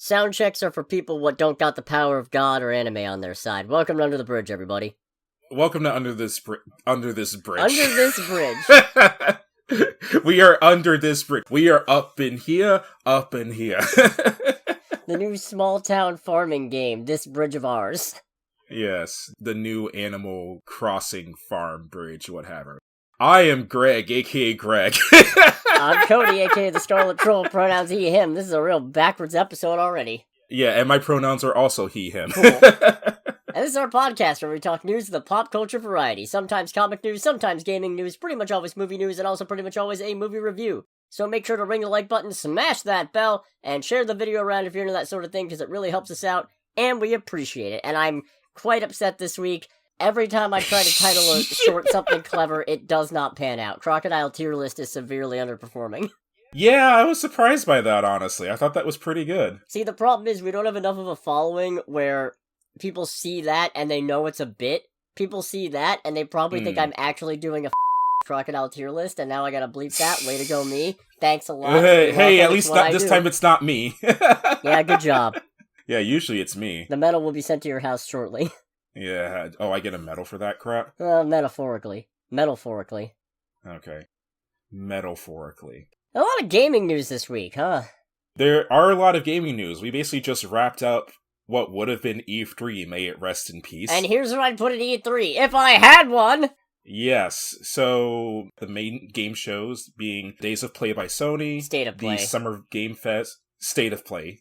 Sound checks are for people what don't got the power of God or anime on their side. Welcome to Under the Bridge, everybody. Welcome to Under this Bridge. Under this bridge. We are under this bridge. We are up in here, up in here. The new small town farming game, This Bridge of Ours. Yes, the new Animal Crossing farm bridge, whatever. I am Greg, aka Greg. I'm Cody, aka the Scarlet Troll, pronouns he, him. This is a real backwards episode already. Yeah, and my pronouns are also he, him. Cool. And this is our podcast where we talk news of the pop culture variety. Sometimes comic news, sometimes gaming news, pretty much always movie news, and also pretty much always a movie review. So make sure to ring the like button, smash that bell, and share the video around if you're into that sort of thing, because it really helps us out, and we appreciate it. And I'm quite upset this week. Every time I try to title a short something clever, it does not pan out. Crocodile Tier List is severely underperforming. Yeah, I was surprised by that, honestly. I thought that was pretty good. See, the problem is we don't have enough of a following where people see that and they know it's a bit. People see that and they probably think I'm actually doing a Crocodile Tier List, and now I gotta bleep that. Way to go, me. Thanks a lot. Hey, at least not this time it's not me. Yeah, good job. Yeah, usually it's me. The medal will be sent to your house shortly. Yeah. Oh, I get a medal for that crap? Metaphorically. Metaphorically. Okay. Metaphorically. A lot of gaming news this week, huh? There are a lot of gaming news. We basically just wrapped up what would have been E3, may it rest in peace. And here's what I'd put at E3, if I had one! Yes, so the main game shows being Days of Play by Sony, State of Play. The Summer Game Fest, State of Play.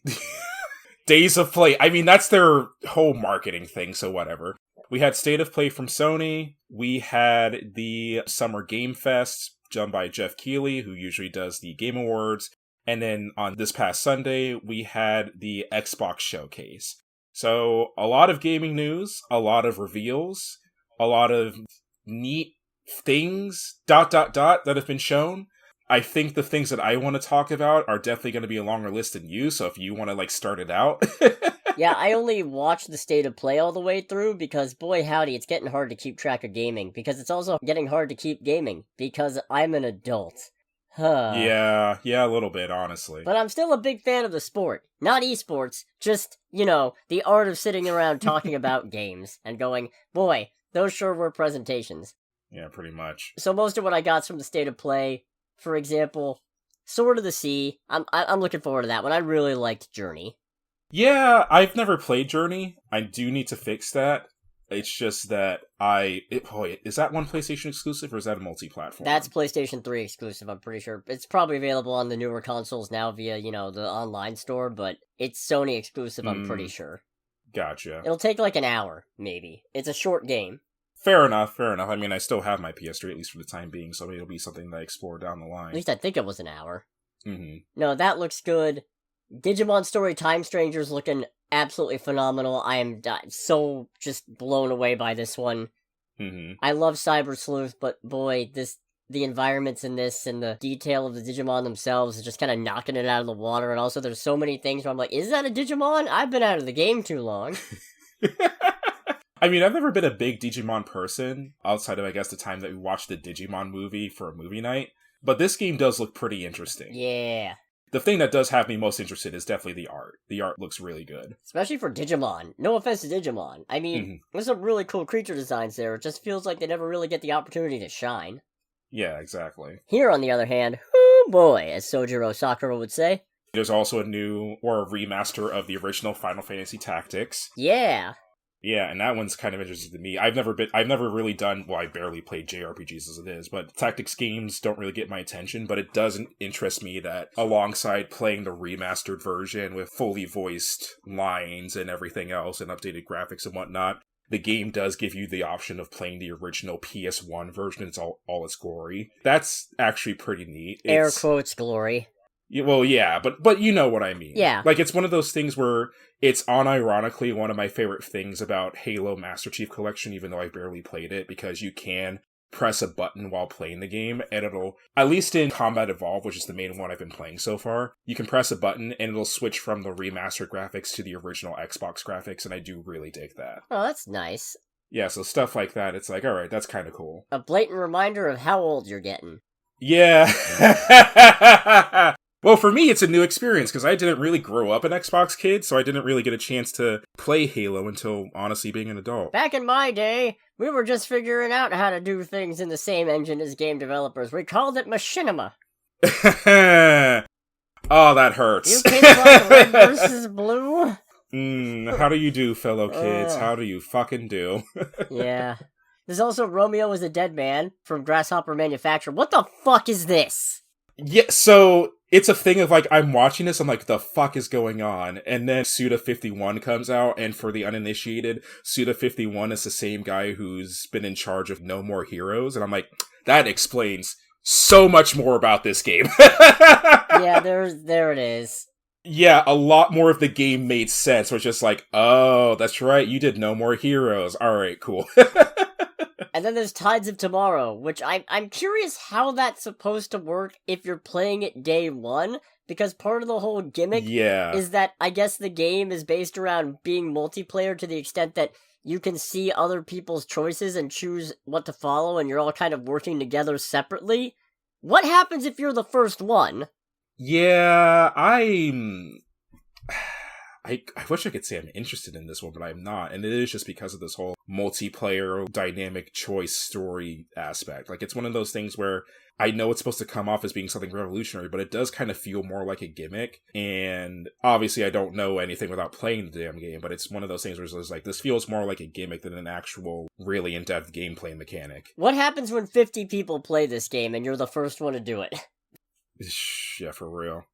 Days of Play, I mean, that's their whole marketing thing, so whatever. We had State of Play from Sony, we had the Summer Game Fest, done by Jeff Keighley, who usually does the Game Awards, and then on this past Sunday, we had the Xbox Showcase. So, a lot of gaming news, a lot of reveals, a lot of neat things, that have been shown. I think the things that I want to talk about are definitely going to be a longer list than you, so if you want to, start it out. Yeah, I only watched the State of Play all the way through, because boy howdy, it's getting hard to keep track of gaming, because it's also getting hard to keep gaming, because I'm an adult. Yeah, a little bit, honestly. But I'm still a big fan of the sport. Not esports, just, the art of sitting around talking about games, and going, boy, those sure were presentations. Yeah, pretty much. So most of what I got from the State of Play, for example, Sword of the Sea, I'm looking forward to that one. I really liked Journey. Yeah, I've never played Journey. I do need to fix that. It's just that is that one PlayStation exclusive or is that a multi-platform? That's PlayStation 3 exclusive, I'm pretty sure. It's probably available on the newer consoles now via, the online store, but it's Sony exclusive, I'm pretty sure. Gotcha. It'll take an hour, maybe. It's a short game. Fair enough. I mean, I still have my PS3, at least for the time being, so it'll be something that I explore down the line. At least I think it was an hour. Mm-hmm. No, that looks good. Digimon Story Time Stranger's looking absolutely phenomenal. I am so just blown away by this one. Mm-hmm. I love Cyber Sleuth, but boy, the environments in this and the detail of the Digimon themselves is just kind of knocking it out of the water, and also there's so many things where I'm like, is that a Digimon? I've been out of the game too long. I mean, I've never been a big Digimon person, outside of, I guess, the time that we watched the Digimon movie for a movie night, but this game does look pretty interesting. Yeah. The thing that does have me most interested is definitely the art. The art looks really good. Especially for Digimon. No offense to Digimon. I mean, there's some really cool creature designs there. It just feels like they never really get the opportunity to shine. Yeah, exactly. Here, on the other hand, oh boy, as Sojiro Sakura would say. There's also a remaster of the original Final Fantasy Tactics. Yeah. Yeah, and that one's kind of interesting to me. I've never really done, I barely played JRPGs as it is, but tactics games don't really get my attention, but it doesn't interest me that alongside playing the remastered version with fully voiced lines and everything else and updated graphics and whatnot, the game does give you the option of playing the original PS1 version. It's all its glory. That's actually pretty neat. Air quotes glory. Well, yeah, but you know what I mean. Yeah. It's one of those things where it's unironically one of my favorite things about Halo Master Chief Collection, even though I barely played it, because you can press a button while playing the game, and it'll, at least in Combat Evolved, which is the main one I've been playing so far, you can press a button and it'll switch from the remastered graphics to the original Xbox graphics, and I do really dig that. Oh, that's nice. Yeah, so stuff like that, it's alright, that's kind of cool. A blatant reminder of how old you're getting. Yeah. Well, for me, it's a new experience because I didn't really grow up an Xbox kid, so I didn't really get a chance to play Halo until, honestly, being an adult. Back in my day, we were just figuring out how to do things in the same engine as game developers. We called it machinima. Oh, that hurts. You kids like red versus blue? How do you do, fellow kids? How do you fucking do? Yeah. There's also Romeo is a Dead Man from Grasshopper Manufacturer. What the fuck is this? Yeah, so it's a thing of, like, I'm watching this, I'm like, the fuck is going on? And then Suda51 comes out, and for the uninitiated, Suda51 is the same guy who's been in charge of No More Heroes, and I'm like, that explains so much more about this game. Yeah, there it is. Yeah, a lot more of the game made sense, where it's just like, oh, that's right, you did No More Heroes. Alright, cool. And then there's Tides of Tomorrow, which I'm curious how that's supposed to work if you're playing it day one, because part of the whole gimmick is that I guess the game is based around being multiplayer to the extent that you can see other people's choices and choose what to follow, and you're all kind of working together separately. What happens if you're the first one? Yeah, I wish I could say I'm interested in this one, but I'm not. And it is just because of this whole multiplayer dynamic choice story aspect. Like, it's one of those things where I know it's supposed to come off as being something revolutionary, but it does kind of feel more like a gimmick. And obviously I don't know anything without playing the damn game, but it's one of those things where it's like, this feels more like a gimmick than an actual really in-depth gameplay mechanic. What happens when 50 people play this game and you're the first one to do it? Yeah, for real.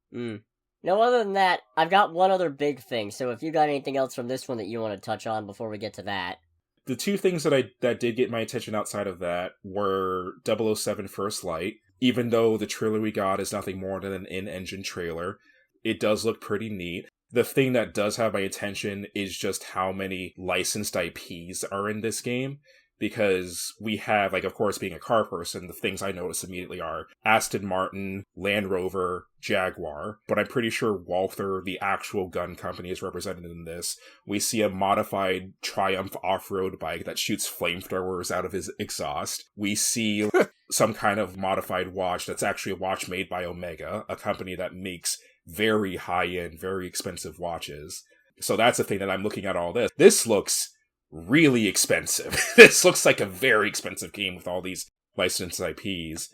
No, other than that, I've got one other big thing, so if you got anything else from this one that you want to touch on before we get to that. The two things that did get my attention outside of that were 007 First Light. Even though the trailer we got is nothing more than an in-engine trailer, it does look pretty neat. The thing that does have my attention is just how many licensed IPs are in this game. Because we have, like, of course, being a car person, the things I notice immediately are Aston Martin, Land Rover, Jaguar. But I'm pretty sure Walther, the actual gun company, is represented in this. We see a modified Triumph off-road bike that shoots flamethrowers out of his exhaust. We see some kind of modified watch that's actually a watch made by Omega, a company that makes very high-end, very expensive watches. So that's the thing that I'm looking at all this. This looks really expensive. This looks like a very expensive game with all these licensed IPs.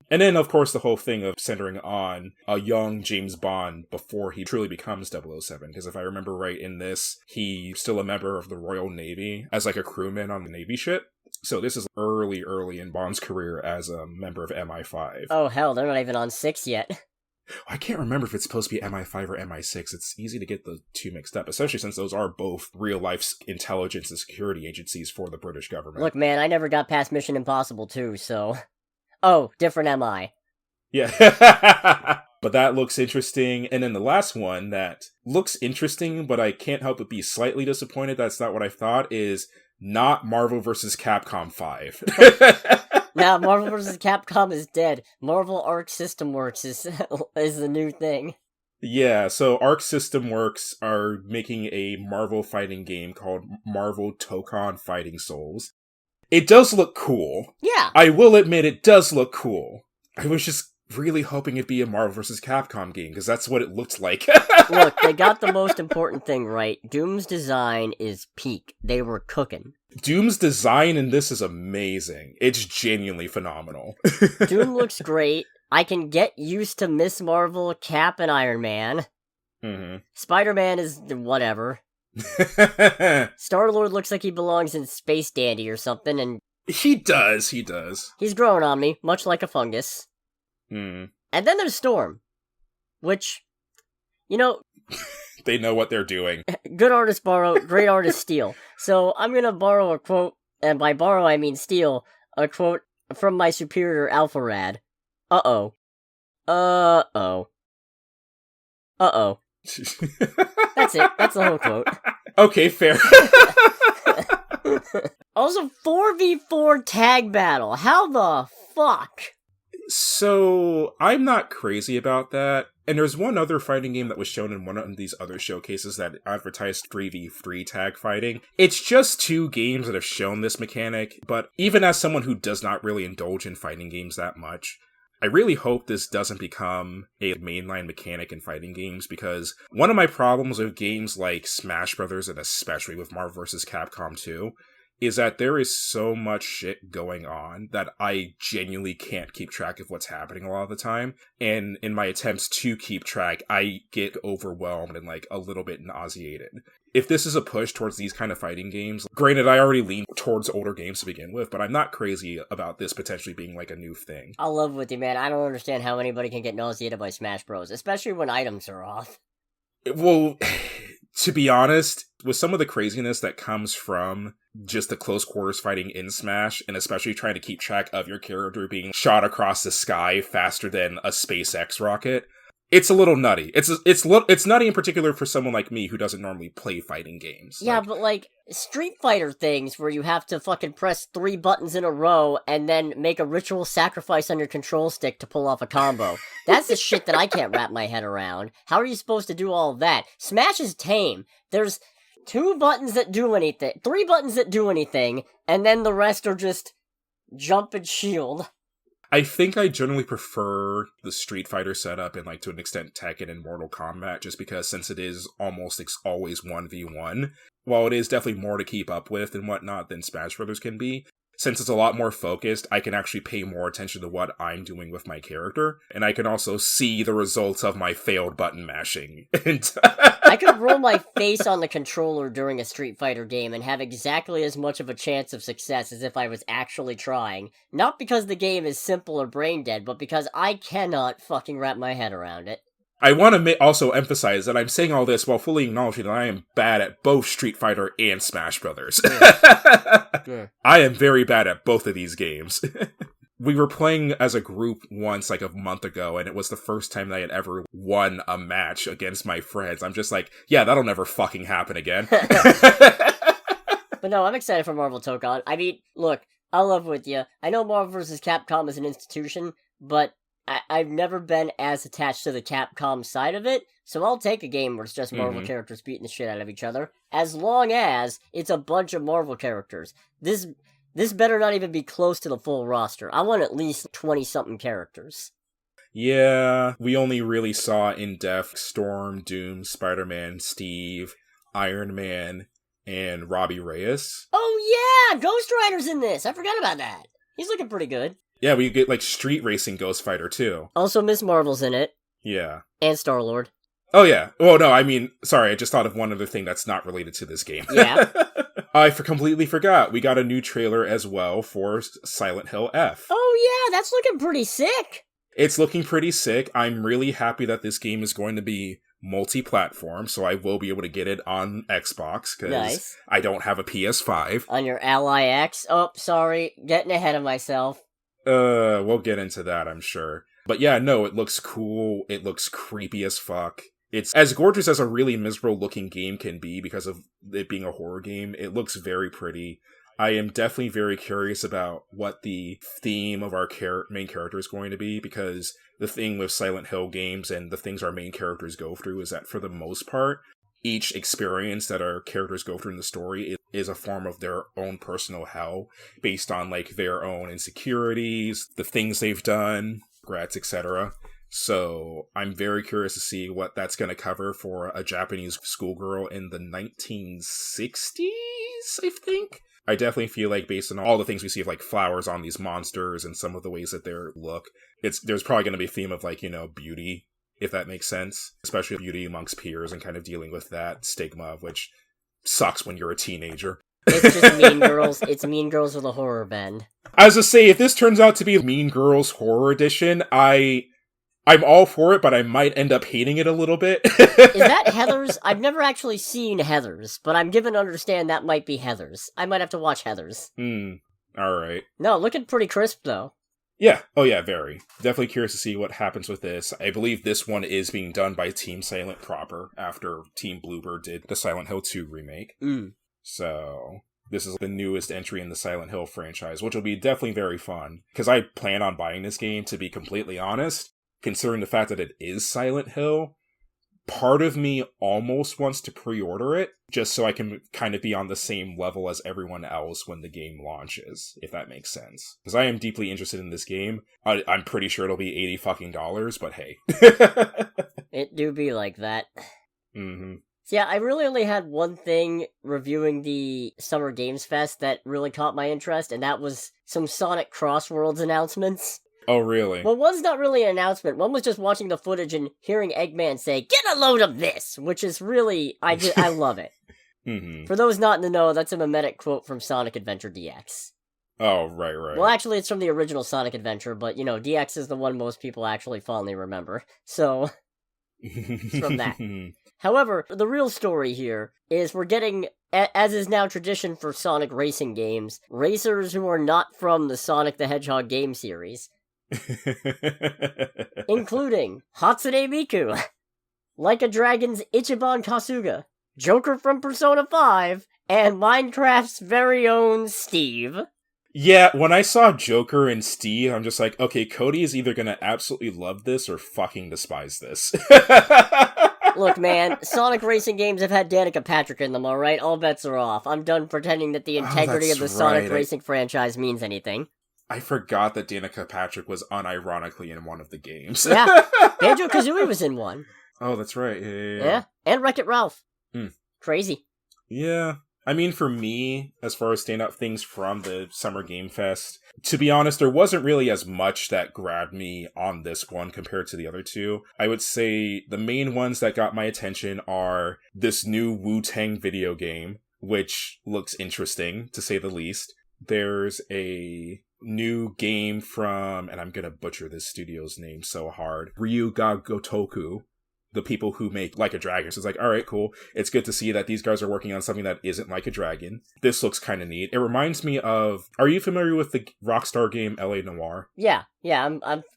And then, of course, the whole thing of centering on a young James Bond before he truly becomes 007. Because if I remember right in this, he's still a member of the Royal Navy as like a crewman on the Navy ship. So this is early in Bond's career as a member of MI5. Oh hell, they're not even on 6 yet. I can't remember if it's supposed to be MI5 or MI6. It's easy to get the two mixed up, especially since those are both real-life intelligence and security agencies for the British government. Look, man, I never got past Mission Impossible 2, so... Oh, different MI. Yeah. But that looks interesting. And then the last one that looks interesting, but I can't help but be slightly disappointed that's not what I thought, is not Marvel vs. Capcom 5. Now, Marvel vs. Capcom is dead. Marvel Arc System Works is the new thing. Yeah, so Arc System Works are making a Marvel fighting game called Marvel Tokon Fighting Souls. It does look cool. Yeah. I will admit it does look cool. I was just really hoping it'd be a Marvel vs. Capcom game, because that's what it looked like. Look, they got the most important thing right. Doom's design is peak. They were cooking. Doom's design in this is amazing. It's genuinely phenomenal. Doom looks great. I can get used to Miss Marvel, Cap, and Iron Man. Mm-hmm. Spider-Man is whatever. Star-Lord looks like he belongs in Space Dandy or something, and... He does. He's growing on me, much like a fungus. Mm. And then there's Storm, which, you know... They know what they're doing. Good artists borrow, great artists steal. So I'm gonna borrow a quote, and by borrow I mean steal, a quote from my superior Alpharad. Uh-oh. Uh-oh. Uh-oh. That's it. That's the whole quote. Okay, fair. Also, 4v4 tag battle. How the fuck? So, I'm not crazy about that. And there's one other fighting game that was shown in one of these other showcases that advertised 3v3 tag fighting. It's just two games that have shown this mechanic, but even as someone who does not really indulge in fighting games that much, I really hope this doesn't become a mainline mechanic in fighting games, because one of my problems with games like Smash Brothers, and especially with Marvel vs. Capcom 2, is that there is so much shit going on that I genuinely can't keep track of what's happening a lot of the time. And in my attempts to keep track, I get overwhelmed and like a little bit nauseated. If this is a push towards these kind of fighting games, granted, I already lean towards older games to begin with, but I'm not crazy about this potentially being like a new thing. I'll love with you, man. I don't understand how anybody can get nauseated by Smash Bros, especially when items are off. Well, to be honest, with some of the craziness that comes from just the close quarters fighting in Smash, and especially trying to keep track of your character being shot across the sky faster than a SpaceX rocket, it's a little nutty. It's nutty in particular for someone like me who doesn't normally play fighting games. Yeah, but like Street Fighter things where you have to fucking press 3 buttons in a row and then make a ritual sacrifice on your control stick to pull off a combo. That's the shit that I can't wrap my head around. How are you supposed to do all of that? Smash is tame. There's 2 buttons that do anything, 3 buttons that do anything, and then the rest are just jump and shield. I think I generally prefer the Street Fighter setup and, like, to an extent, Tekken and Mortal Kombat, just because since it is almost always 1v1, while it is definitely more to keep up with and whatnot than Smash Brothers can be, since it's a lot more focused, I can actually pay more attention to what I'm doing with my character, and I can also see the results of my failed button mashing. I could roll my face on the controller during a Street Fighter game and have exactly as much of a chance of success as if I was actually trying. Not because the game is simple or brain dead, but because I cannot fucking wrap my head around it. I want to also emphasize that I'm saying all this while fully acknowledging that I am bad at both Street Fighter and Smash Brothers. Yeah. I am very bad at both of these games. We were playing as a group once, like a month ago, and it was the first time that I had ever won a match against my friends. I'm just like, yeah, that'll never fucking happen again. But no, I'm excited for Marvel Tokon. I mean, look, I'll love with you. I know Marvel vs. Capcom is an institution, but I've never been as attached to the Capcom side of it, so I'll take a game where it's just Marvel characters beating the shit out of each other, as long as it's a bunch of Marvel characters. This better not even be close to the full roster. I want at least 20-something characters. Yeah, we only really saw in-depth Storm, Doom, Spider-Man, Steve, Iron Man, and Robbie Reyes. Oh yeah, Ghost Rider's in this! I forgot about that. He's looking pretty good. Yeah, we get, like, Street Racing Ghost Fighter, too. Also, Miss Marvel's in it. Yeah. And Star-Lord. Oh, yeah. Well, no, I mean, sorry, I just thought of one other thing that's not related to this game. Yeah. I completely forgot. We got a new trailer as well for Silent Hill F. Oh, yeah, that's looking pretty sick. It's looking pretty sick. I'm really happy that this game is going to be multi-platform, so I will be able to get it on Xbox, because I don't have a PS5. On your Ally X? Oh, sorry, getting ahead of myself. We'll get into that, I'm sure. But yeah, no, it looks cool. It looks creepy as fuck. It's as gorgeous as a really miserable looking game can be because of it being a horror game. It looks very pretty. I am definitely very curious about what the theme of our main character is going to be, because the thing with Silent Hill games and the things our main characters go through is that for the most part, each experience that our characters go through in the story is a form of their own personal hell, based on, like, their own insecurities, the things they've done, regrets, etc. So I'm very curious to see what that's going to cover for a Japanese schoolgirl in the 1960s, I think. I definitely feel like, based on all the things we see of, like, flowers on these monsters and some of the ways that they look, there's probably going to be a theme of, like, you know, beauty, if that makes sense. Especially beauty amongst peers and kind of dealing with that stigma, which sucks when you're a teenager. It's just Mean Girls. It's Mean Girls with a horror bend. I was to say, if this turns out to be Mean Girls Horror Edition, I'm all for it, but I might end up hating it a little bit. Is that Heathers? I've never actually seen Heathers, but I'm given to understand that might be Heathers. I might have to watch Heathers. Alright. No, looking pretty crisp, though. Yeah, oh yeah, very. Definitely curious to see what happens with this. I believe this one is being done by Team Silent proper, after Team Bloober did the Silent Hill 2 remake. So, this is the newest entry in the Silent Hill franchise, which will be definitely very fun. Because I plan on buying this game, to be completely honest, considering the fact that it is Silent Hill. part of me almost wants to pre-order it, just so I can kind of be on the same level as everyone else when the game launches, if that makes sense. Because I am deeply interested in this game. I'm pretty sure it'll be $80 but hey. It do be like that. Mm-hmm. So yeah, I really only had one thing reviewing the Summer Games Fest that really caught my interest, and that was some Sonic Crossworlds announcements. Oh, really? Well, one's not really an announcement. One was just watching the footage and hearing Eggman say, "Get a load of this!" Which is really, I love it. Mm-hmm. For those not in the know, that's a mimetic quote from Sonic Adventure DX. Oh, right. Well, actually, it's from the original Sonic Adventure, but, DX is the one most people actually fondly remember. So, it's from that. However, the real story here is we're getting, as is now tradition for Sonic racing games, racers who are not from the Sonic the Hedgehog game series. Including Hatsune Miku, Like a Dragon's Ichiban Kasuga, Joker from Persona 5, and Minecraft's very own Steve. Yeah, when I saw Joker and Steve, I'm just like, okay, Cody is either gonna absolutely love this or fucking despise this. Look, man, Sonic racing games have had Danica Patrick in them, alright? All bets are off. I'm done pretending that the integrity of the Sonic racing franchise means anything. I forgot that Danica Patrick was unironically in one of the games. Yeah, Banjo-Kazooie was in one. Oh, that's right. Yeah, and Wreck-It Ralph. Crazy. Yeah. I mean, for me, as far as stand-up things from the Summer Game Fest, to be honest, there wasn't really as much that grabbed me on this one compared to the other two. I would say the main ones that got my attention are this new Wu-Tang video game, which looks interesting, to say the least. There's a new game from, and I'm gonna butcher this studio's name so hard, Ryuga Gotoku, the people who make Like a Dragon. So it's like, alright, cool. It's good to see that these guys are working on something that isn't Like a Dragon. This looks kind of neat. It reminds me of, are you familiar with the Rockstar game LA Noire? Yeah,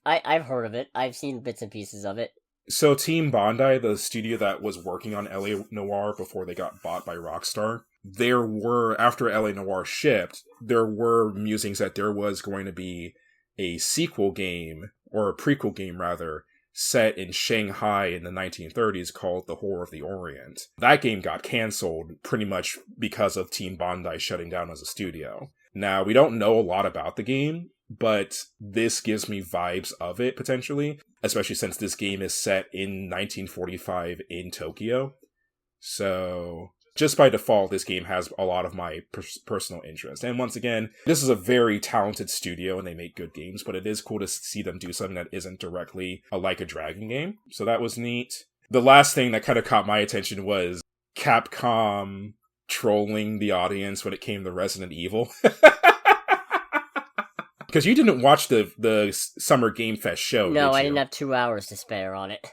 I've heard of it. I've seen bits and pieces of it. So Team Bondi, the studio that was working on LA Noire before they got bought by Rockstar, there were, after LA Noire shipped, there were musings that there was going to be a sequel game, or a prequel game rather, set in Shanghai in the 1930s called The Horror of the Orient. That game got cancelled pretty much because of Team Bondi shutting down as a studio. Now, we don't know a lot about the game, but this gives me vibes of it, potentially, especially since this game is set in 1945 in Tokyo. So, just by default, this game has a lot of my personal interest. And once again, this is a very talented studio and they make good games, but it is cool to see them do something that isn't directly a Like a Dragon game. So that was neat. The last thing that kind of caught my attention was Capcom trolling the audience when it came to Resident Evil. Because you didn't watch the Summer Game Fest show, No, did you? I didn't have 2 hours to spare on it.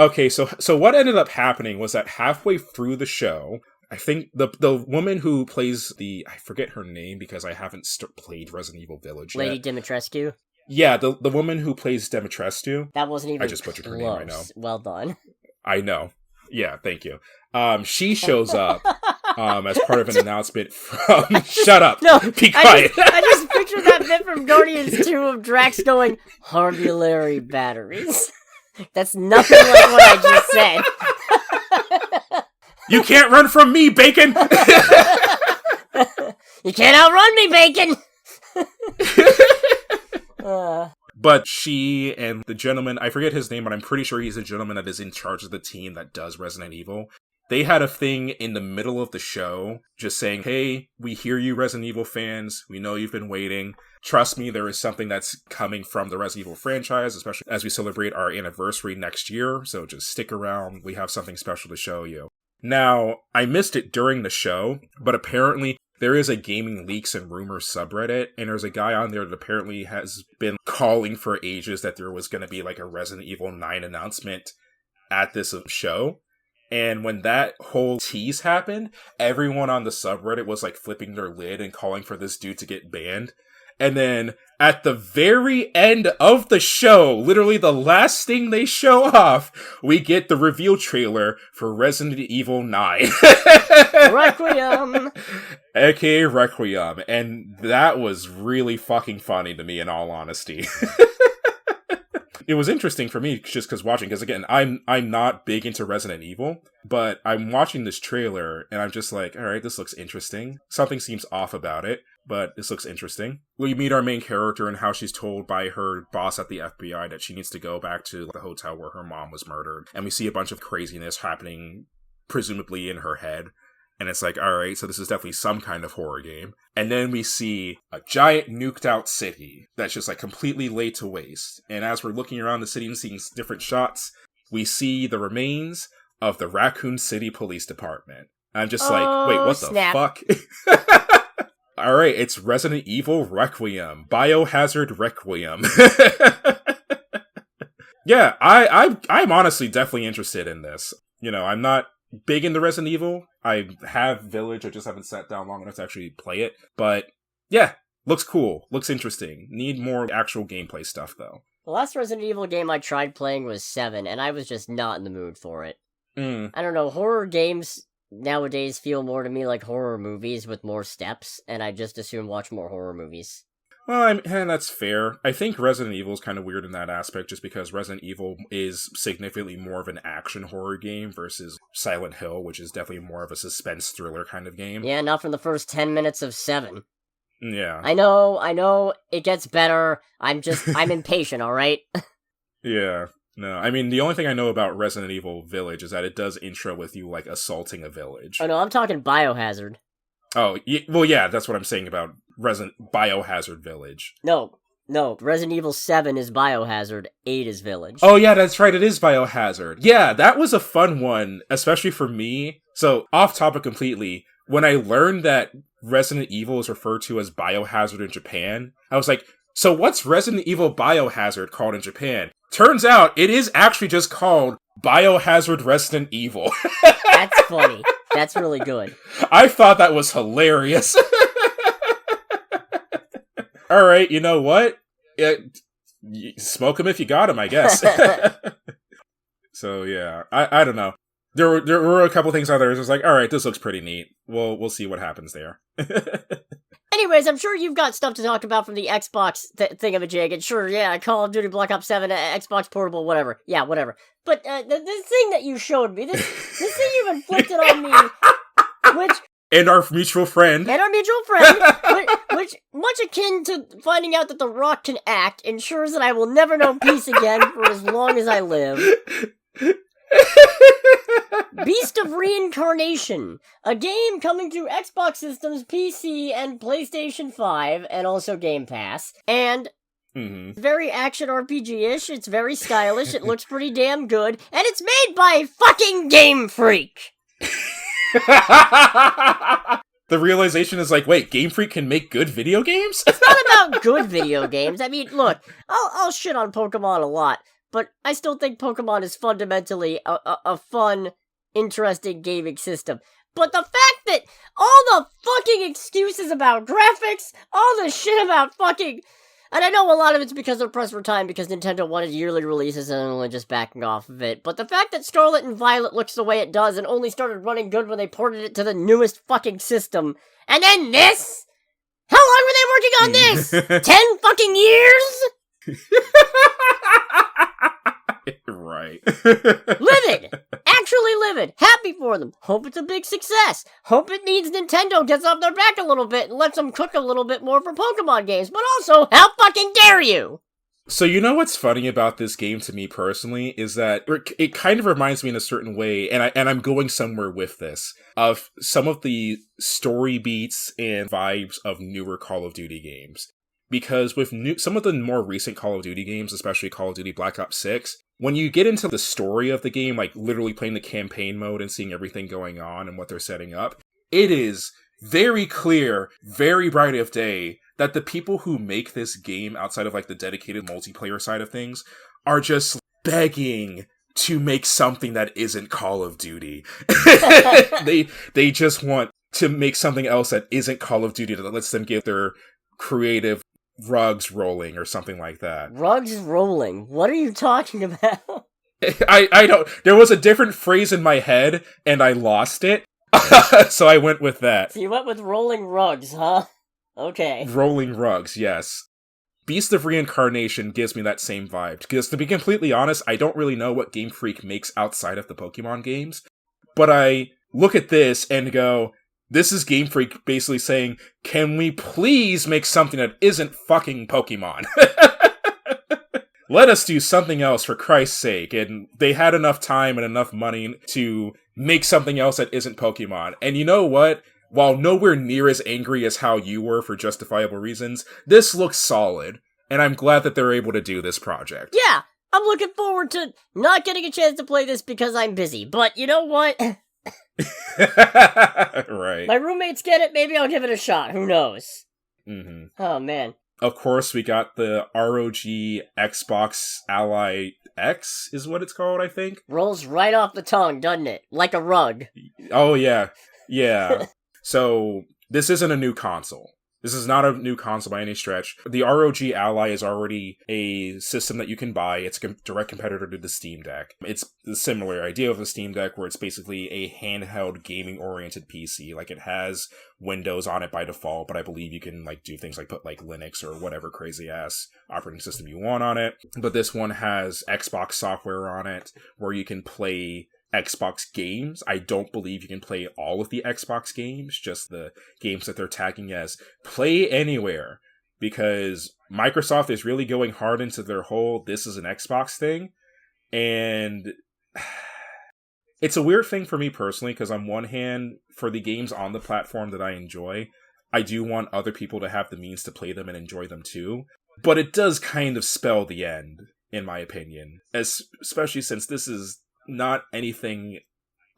Okay, so what ended up happening was that halfway through the show, I think the woman who plays I forget her name because I haven't played Resident Evil Village yet. Lady Dimitrescu? Yeah, the woman who plays Dimitrescu. That wasn't even I just butchered her name, I know. Well done. I know. Yeah, thank you. She shows up as part of an announcement from... Shut up! No, Be quiet! I just pictured that bit from Guardians 2 of Drax going, "Harbulary batteries." That's nothing like what I just said. You can't run from me, Bacon! You can't outrun me, Bacon! But she and the gentleman, I forget his name, but I'm pretty sure he's the gentleman that is in charge of the team that does Resident Evil. They had a thing in the middle of the show just saying, hey, we hear you Resident Evil fans. We know you've been waiting. Trust me, there is something that's coming from the Resident Evil franchise, especially as we celebrate our anniversary next year. So just stick around. We have something special to show you. Now, I missed it during the show, but apparently there is a gaming leaks and rumors subreddit, and there's a guy on there that apparently has been calling for ages that there was going to be like a Resident Evil 9 announcement at this show. And when that whole tease happened, everyone on the subreddit was like flipping their lid and calling for this dude to get banned. And then at the very end of the show, literally the last thing they show off, we get the reveal trailer for Resident Evil 9. Requiem! AKA Requiem. And that was really fucking funny to me, in all honesty. It was interesting for me just because again, I'm not big into Resident Evil, but I'm watching this trailer and I'm just like, all right, this looks interesting. Something seems off about it, but this looks interesting. We meet our main character and how she's told by her boss at the FBI that she needs to go back to the hotel where her mom was murdered. And we see a bunch of craziness happening, presumably in her head. And it's like, all right, so this is definitely some kind of horror game. And then we see a giant nuked out city that's just like completely laid to waste. And as we're looking around the city and seeing different shots, we see the remains of the Raccoon City Police Department. I'm just like, wait, what the fuck? All right, it's Resident Evil Requiem. Biohazard Requiem. Yeah, I'm honestly definitely interested in this. You know, I'm not big into Resident Evil. I have Village, I just haven't sat down long enough to actually play it. But yeah, looks cool, looks interesting. Need more actual gameplay stuff, though. The last Resident Evil game I tried playing was 7, and I was just not in the mood for it. I don't know, horror games nowadays feel more to me like horror movies with more steps, and I just assume watch more horror movies. Well, and that's fair. I think Resident Evil is kind of weird in that aspect, just because Resident Evil is significantly more of an action horror game versus Silent Hill, which is definitely more of a suspense thriller kind of game. Yeah, not from the first 10 minutes of 7. Yeah. I know, it gets better. I'm impatient, alright? Yeah. No, I mean, the only thing I know about Resident Evil Village is that it does intro with you, like, assaulting a village. Oh no, I'm talking Biohazard. Oh, well, yeah, that's what I'm saying about Biohazard Village. No, Resident Evil 7 is Biohazard, 8 is Village. Oh yeah, that's right, it is Biohazard. Yeah, that was a fun one, especially for me. So, off topic completely, when I learned that Resident Evil is referred to as Biohazard in Japan, I was like, so what's Resident Evil Biohazard called in Japan? Turns out, it is actually just called Biohazard Resident Evil. That's funny. That's really good. I thought that was hilarious. Alright, you know what? Smoke them if you got them, I guess. So, yeah. I don't know. There were a couple things out there that was like, alright, this looks pretty neat. We'll see what happens there. Anyways, I'm sure you've got stuff to talk about from the Xbox thingamajig, and sure, yeah, Call of Duty Black Ops 7, Xbox Portable, whatever. Yeah, whatever. But the thing that you showed me, this thing you've inflicted on me, which... And our mutual friend. Which, much akin to finding out that The Rock can act, ensures that I will never know peace again for as long as I live. Beast of Reincarnation, a game coming to Xbox systems, PC, and PlayStation 5, and also Game Pass, and very action RPG-ish, it's very stylish, it looks pretty damn good, and it's made by fucking Game Freak! The realization is like, wait, Game Freak can make good video games? It's not about good video games. I mean, look, I'll shit on Pokemon a lot, but I still think Pokemon is fundamentally a fun, interesting gaming system. But the fact that all the fucking excuses about graphics, all the shit about fucking... And I know a lot of it's because they're pressed for time because Nintendo wanted yearly releases and only just backing off of it. But the fact that Scarlet and Violet looks the way it does and only started running good when they ported it to the newest fucking system. And then this? How long were they working on this? 10 fucking years? Right. Livid! Actually livid! Happy for them! Hope it's a big success! Hope it means Nintendo gets off their back a little bit and lets them cook a little bit more for Pokemon games, but also, how fucking dare you! So you know what's funny about this game to me personally is that it kind of reminds me in a certain way, and I'm going somewhere with this, of some of the story beats and vibes of newer Call of Duty games. Because with some of the more recent Call of Duty games, especially Call of Duty Black Ops 6, when you get into the story of the game, like literally playing the campaign mode and seeing everything going on and what they're setting up, it is very clear, very bright of day, that the people who make this game outside of like the dedicated multiplayer side of things are just begging to make something that isn't Call of Duty. They just want to make something else that isn't Call of Duty that lets them get their creative rugs rolling or something like that. Rugs rolling? What are you talking about? I don't... There was a different phrase in my head, and I lost it, so I went with that. So you went with rolling rugs, huh? Okay. Rolling rugs, yes. Beast of Reincarnation gives me that same vibe. Because to be completely honest, I don't really know what Game Freak makes outside of the Pokemon games. But I look at this and go, this is Game Freak basically saying, can we please make something that isn't fucking Pokemon? Let us do something else for Christ's sake. And they had enough time and enough money to make something else that isn't Pokemon. And you know what? While nowhere near as angry as how you were for justifiable reasons, this looks solid. And I'm glad that they're able to do this project. Yeah, I'm looking forward to not getting a chance to play this because I'm busy. But you know what? Right. My roommates get it, maybe I'll give it a shot. Who knows? Mm-hmm. Oh, man. Of course, we got the ROG Xbox Ally X, is what it's called, I think. Rolls right off the tongue, doesn't it? Like a rug. Oh, yeah. Yeah. So, this isn't a new console. This is not a new console by any stretch. The ROG Ally is already a system that you can buy. It's a direct competitor to the Steam Deck. It's the similar idea of the Steam Deck where it's basically a handheld gaming-oriented PC. Like, it has Windows on it by default, but I believe you can do things like put Linux or whatever crazy-ass operating system you want on it. But this one has Xbox software on it where you can play Xbox games. I don't believe you can play all of the Xbox games, just the games that they're tagging as play anywhere, because Microsoft is really going hard into their whole this is an Xbox thing. And it's a weird thing for me personally, because on one hand, for the games on the platform that I enjoy, I do want other people to have the means to play them and enjoy them too. But it does kind of spell the end, in my opinion, especially since this is not anything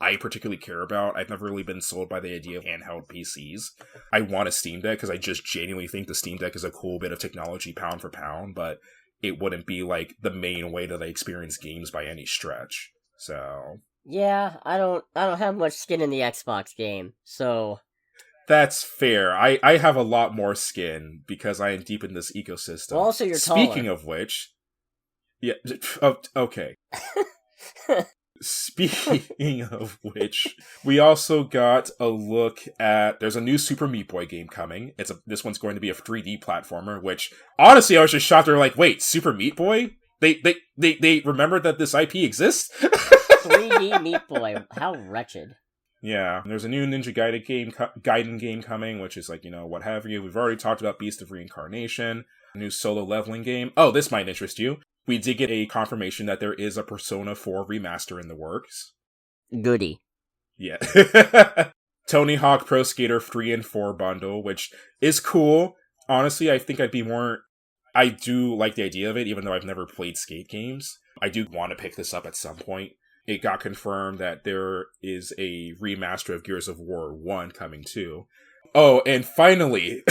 I particularly care about. I've never really been sold by the idea of handheld PCs. I want a Steam Deck because I just genuinely think the Steam Deck is a cool bit of technology pound for pound, but it wouldn't be the main way that I experience games by any stretch. So yeah, I don't have much skin in the Xbox game, so that's fair. I have a lot more skin because I am deep in this ecosystem. Well, also you're taller. Speaking of which, yeah, okay. Speaking of which, we also got a look at, there's a new Super Meat Boy game coming. This one's going to be a 3D platformer, which honestly I was just shocked. They're like, wait, Super Meat Boy? They remembered that this IP exists? 3D Meat Boy, how wretched. Yeah, there's a new Ninja Gaiden game coming, which is what have you. We've already talked about Beast of Reincarnation, a new solo leveling game. Oh, this might interest you. We did get a confirmation that there is a Persona 4 remaster in the works. Goody. Yeah. Tony Hawk Pro Skater 3 and 4 bundle, which is cool. Honestly, I think I do like the idea of it, even though I've never played skate games. I do want to pick this up at some point. It got confirmed that there is a remaster of Gears of War 1 coming too. Oh, and finally...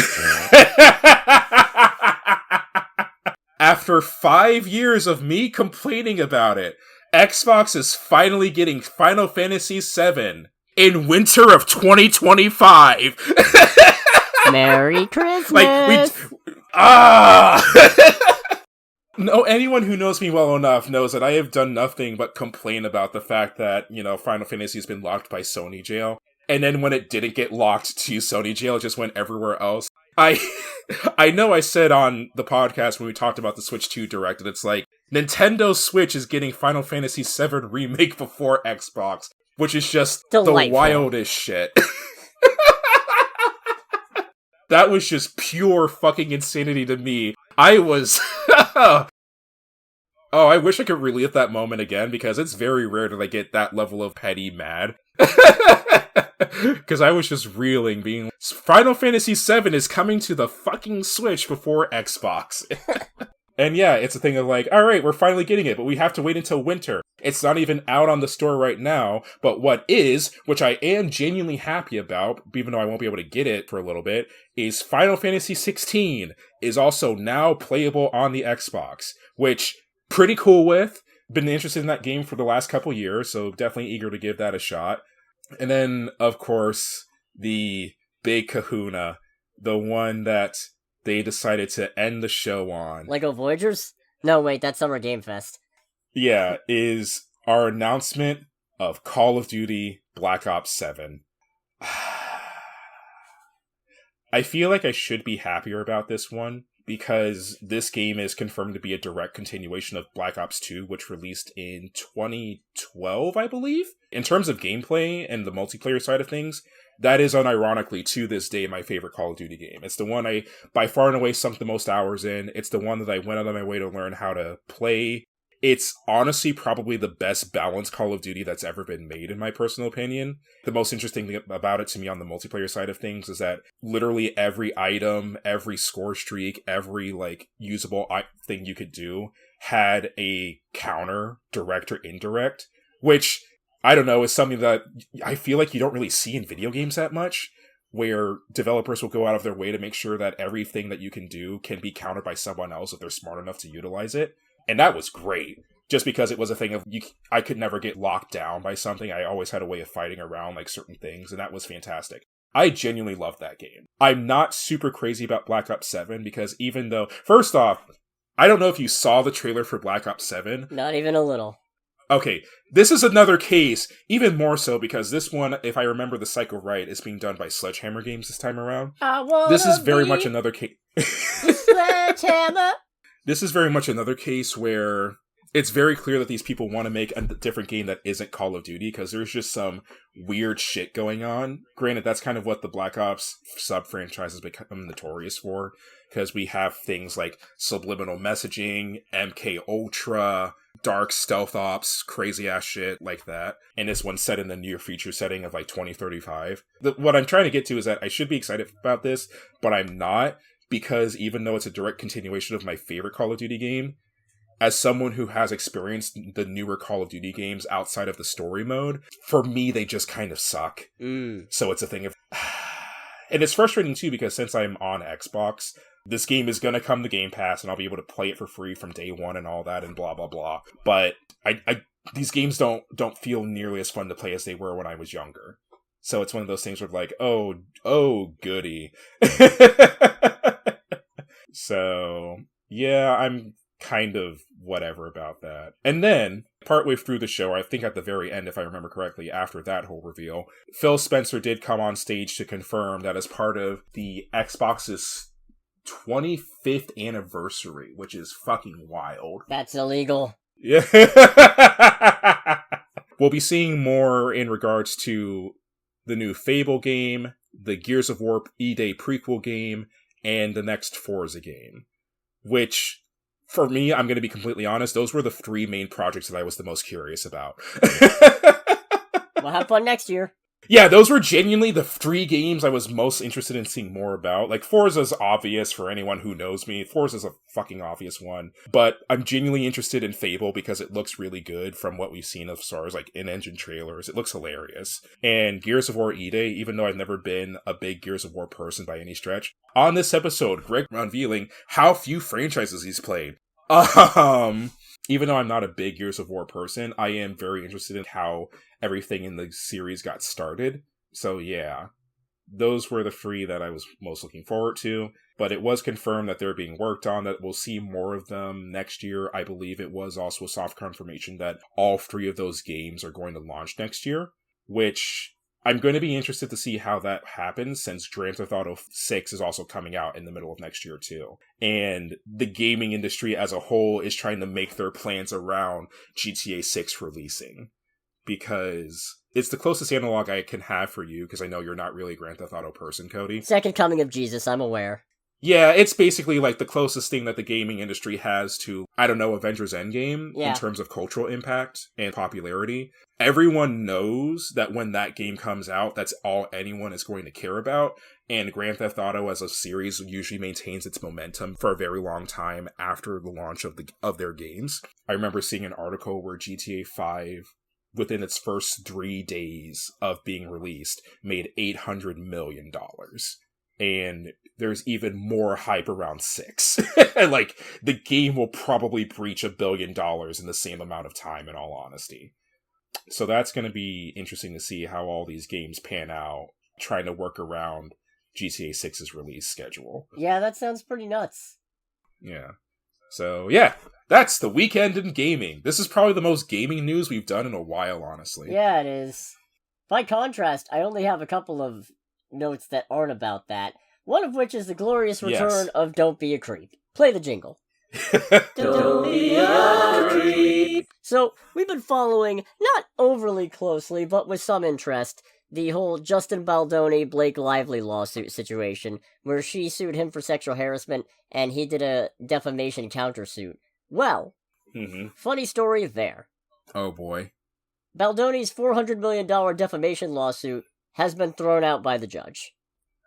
After 5 years of me complaining about it, Xbox is finally getting Final Fantasy VII in winter of 2025. Merry Christmas! No, anyone who knows me well enough knows that I have done nothing but complain about the fact that, Final Fantasy has been locked by Sony jail. And then when it didn't get locked to Sony jail, it just went everywhere else. I know I said on the podcast when we talked about the Switch 2 Direct that it's Nintendo Switch is getting Final Fantasy VII Remake before Xbox, which is just delightful. The wildest shit. That was just pure fucking insanity to me. I was... Oh, I wish I could relive that moment again, because it's very rare that I get that level of petty mad. Because I was just reeling, being Final Fantasy VII is coming to the fucking Switch before Xbox. And yeah, it's a thing of alright, we're finally getting it, but we have to wait until winter. It's not even out on the store right now, but what is, which I am genuinely happy about, even though I won't be able to get it for a little bit, is Final Fantasy XVI is also now playable on the Xbox, which, pretty cool with. Been interested in that game for the last couple years, so definitely eager to give that a shot. And then, of course, the big kahuna, the one that they decided to end the show on. Lego Voyagers? No, wait, that's Summer Game Fest. Yeah, is our announcement of Call of Duty Black Ops 7. I feel like I should be happier about this one, because this game is confirmed to be a direct continuation of Black Ops 2, which released in 2012, I believe. In terms of gameplay and the multiplayer side of things, that is unironically, to this day, my favorite Call of Duty game. It's the one I, by far and away, sunk the most hours in. It's the one that I went out of my way to learn how to play. It's honestly probably the best balanced Call of Duty that's ever been made, in my personal opinion. The most interesting thing about it to me on the multiplayer side of things is that literally every item, every score streak, every, usable thing you could do had a counter, direct or indirect, which, I don't know, is something that I feel like you don't really see in video games that much, where developers will go out of their way to make sure that everything that you can do can be countered by someone else if they're smart enough to utilize it. And that was great, just because it was a thing of, I could never get locked down by something. I always had a way of fighting around, certain things, and that was fantastic. I genuinely loved that game. I'm not super crazy about Black Ops 7, because even though, first off, I don't know if you saw the trailer for Black Ops 7. Not even a little. Okay, this is another case, even more so, because this one, if I remember the cycle right, is being done by Sledgehammer Games this time around. This is very much another case. Sledgehammer! This is very much another case where it's very clear that these people want to make a different game that isn't Call of Duty, because there's just some weird shit going on. Granted, that's kind of what the Black Ops sub-franchise has become notorious for, because we have things like subliminal messaging, MK Ultra, dark stealth ops, crazy-ass shit like that. And this one's set in the near future setting of 2035. What I'm trying to get to is that I should be excited about this, but I'm not, because even though it's a direct continuation of my favorite Call of Duty game, as someone who has experienced the newer Call of Duty games outside of the story mode, for me, they just kind of suck. So it's a thing of... And it's frustrating, too, because since I'm on Xbox, this game is going to come to Game Pass, and I'll be able to play it for free from day one and all that, and blah, blah, blah. But these games don't feel nearly as fun to play as they were when I was younger. So it's one of those things where oh, goody. So, yeah, I'm kind of whatever about that. And then, partway through the show, I think at the very end, if I remember correctly, after that whole reveal, Phil Spencer did come on stage to confirm that as part of the Xbox's 25th anniversary, which is fucking wild. That's illegal. Yeah. We'll be seeing more in regards to the new Fable game, the Gears of War E-Day prequel game, and the next Forza game. Which, for me, I'm going to be completely honest, those were the three main projects that I was the most curious about. We'll have fun next year. Yeah, those were genuinely the three games I was most interested in seeing more about. Forza's obvious for anyone who knows me. Forza's a fucking obvious one. But I'm genuinely interested in Fable because it looks really good from what we've seen of stars, in-engine trailers. It looks hilarious. And Gears of War E-Day, even though I've never been a big Gears of War person by any stretch, on this episode, Greg unveiling how few franchises he's played. Even though I'm not a big Gears of War person, I am very interested in how everything in the series got started. So yeah, those were the three that I was most looking forward to. But it was confirmed that they're being worked on, that we'll see more of them next year. I believe it was also a soft confirmation that all three of those games are going to launch next year, which I'm going to be interested to see how that happens, since Grand Theft Auto 6 is also coming out in the middle of next year too. And the gaming industry as a whole is trying to make their plans around GTA 6 releasing, because it's the closest analog I can have for you, because I know you're not really a Grand Theft Auto person, Cody. Second coming of Jesus, I'm aware. Yeah, it's basically the closest thing that the gaming industry has to, I don't know, Avengers Endgame in terms of cultural impact and popularity. Everyone knows that when that game comes out, that's all anyone is going to care about. And Grand Theft Auto as a series usually maintains its momentum for a very long time after the launch of their games. I remember seeing an article where GTA 5, within its first 3 days of being released, made $800 million. And there's even more hype around 6. The game will probably breach $1 billion in the same amount of time, in all honesty. So that's going to be interesting to see how all these games pan out, trying to work around GTA 6's release schedule. Yeah, that sounds pretty nuts. Yeah. So, yeah, that's the weekend in gaming. This is probably the most gaming news we've done in a while, honestly. Yeah, it is. By contrast, I only have a couple of notes that aren't about that. One of which is the glorious return Yes. of Don't Be a Creep. Play the jingle. Don't be a creep. So, we've been following, not overly closely, but with some interest, the whole Justin Baldoni, Blake Lively lawsuit situation, where she sued him for sexual harassment, and he did a defamation countersuit. Well, funny story there. Oh boy. Baldoni's $400 million defamation lawsuit has been thrown out by the judge.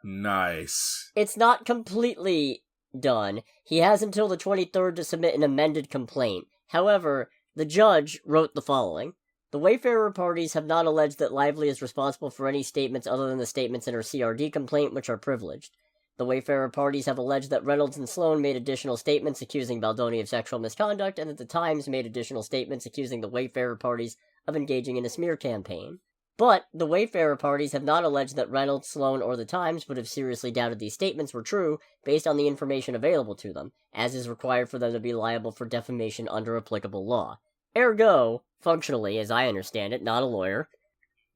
Nice. It's not completely done. He has until the 23rd to submit an amended complaint. However, the judge wrote the following. The Wayfarer parties have not alleged that Lively is responsible for any statements other than the statements in her CRD complaint, which are privileged. The Wayfarer parties have alleged that Reynolds and Sloan made additional statements accusing Baldoni of sexual misconduct, and that the Times made additional statements accusing the Wayfarer parties of engaging in a smear campaign. But the Wayfarer parties have not alleged that Reynolds, Sloan, or the Times would have seriously doubted these statements were true based on the information available to them, as is required for them to be liable for defamation under applicable law. Ergo, functionally, as I understand it, not a lawyer,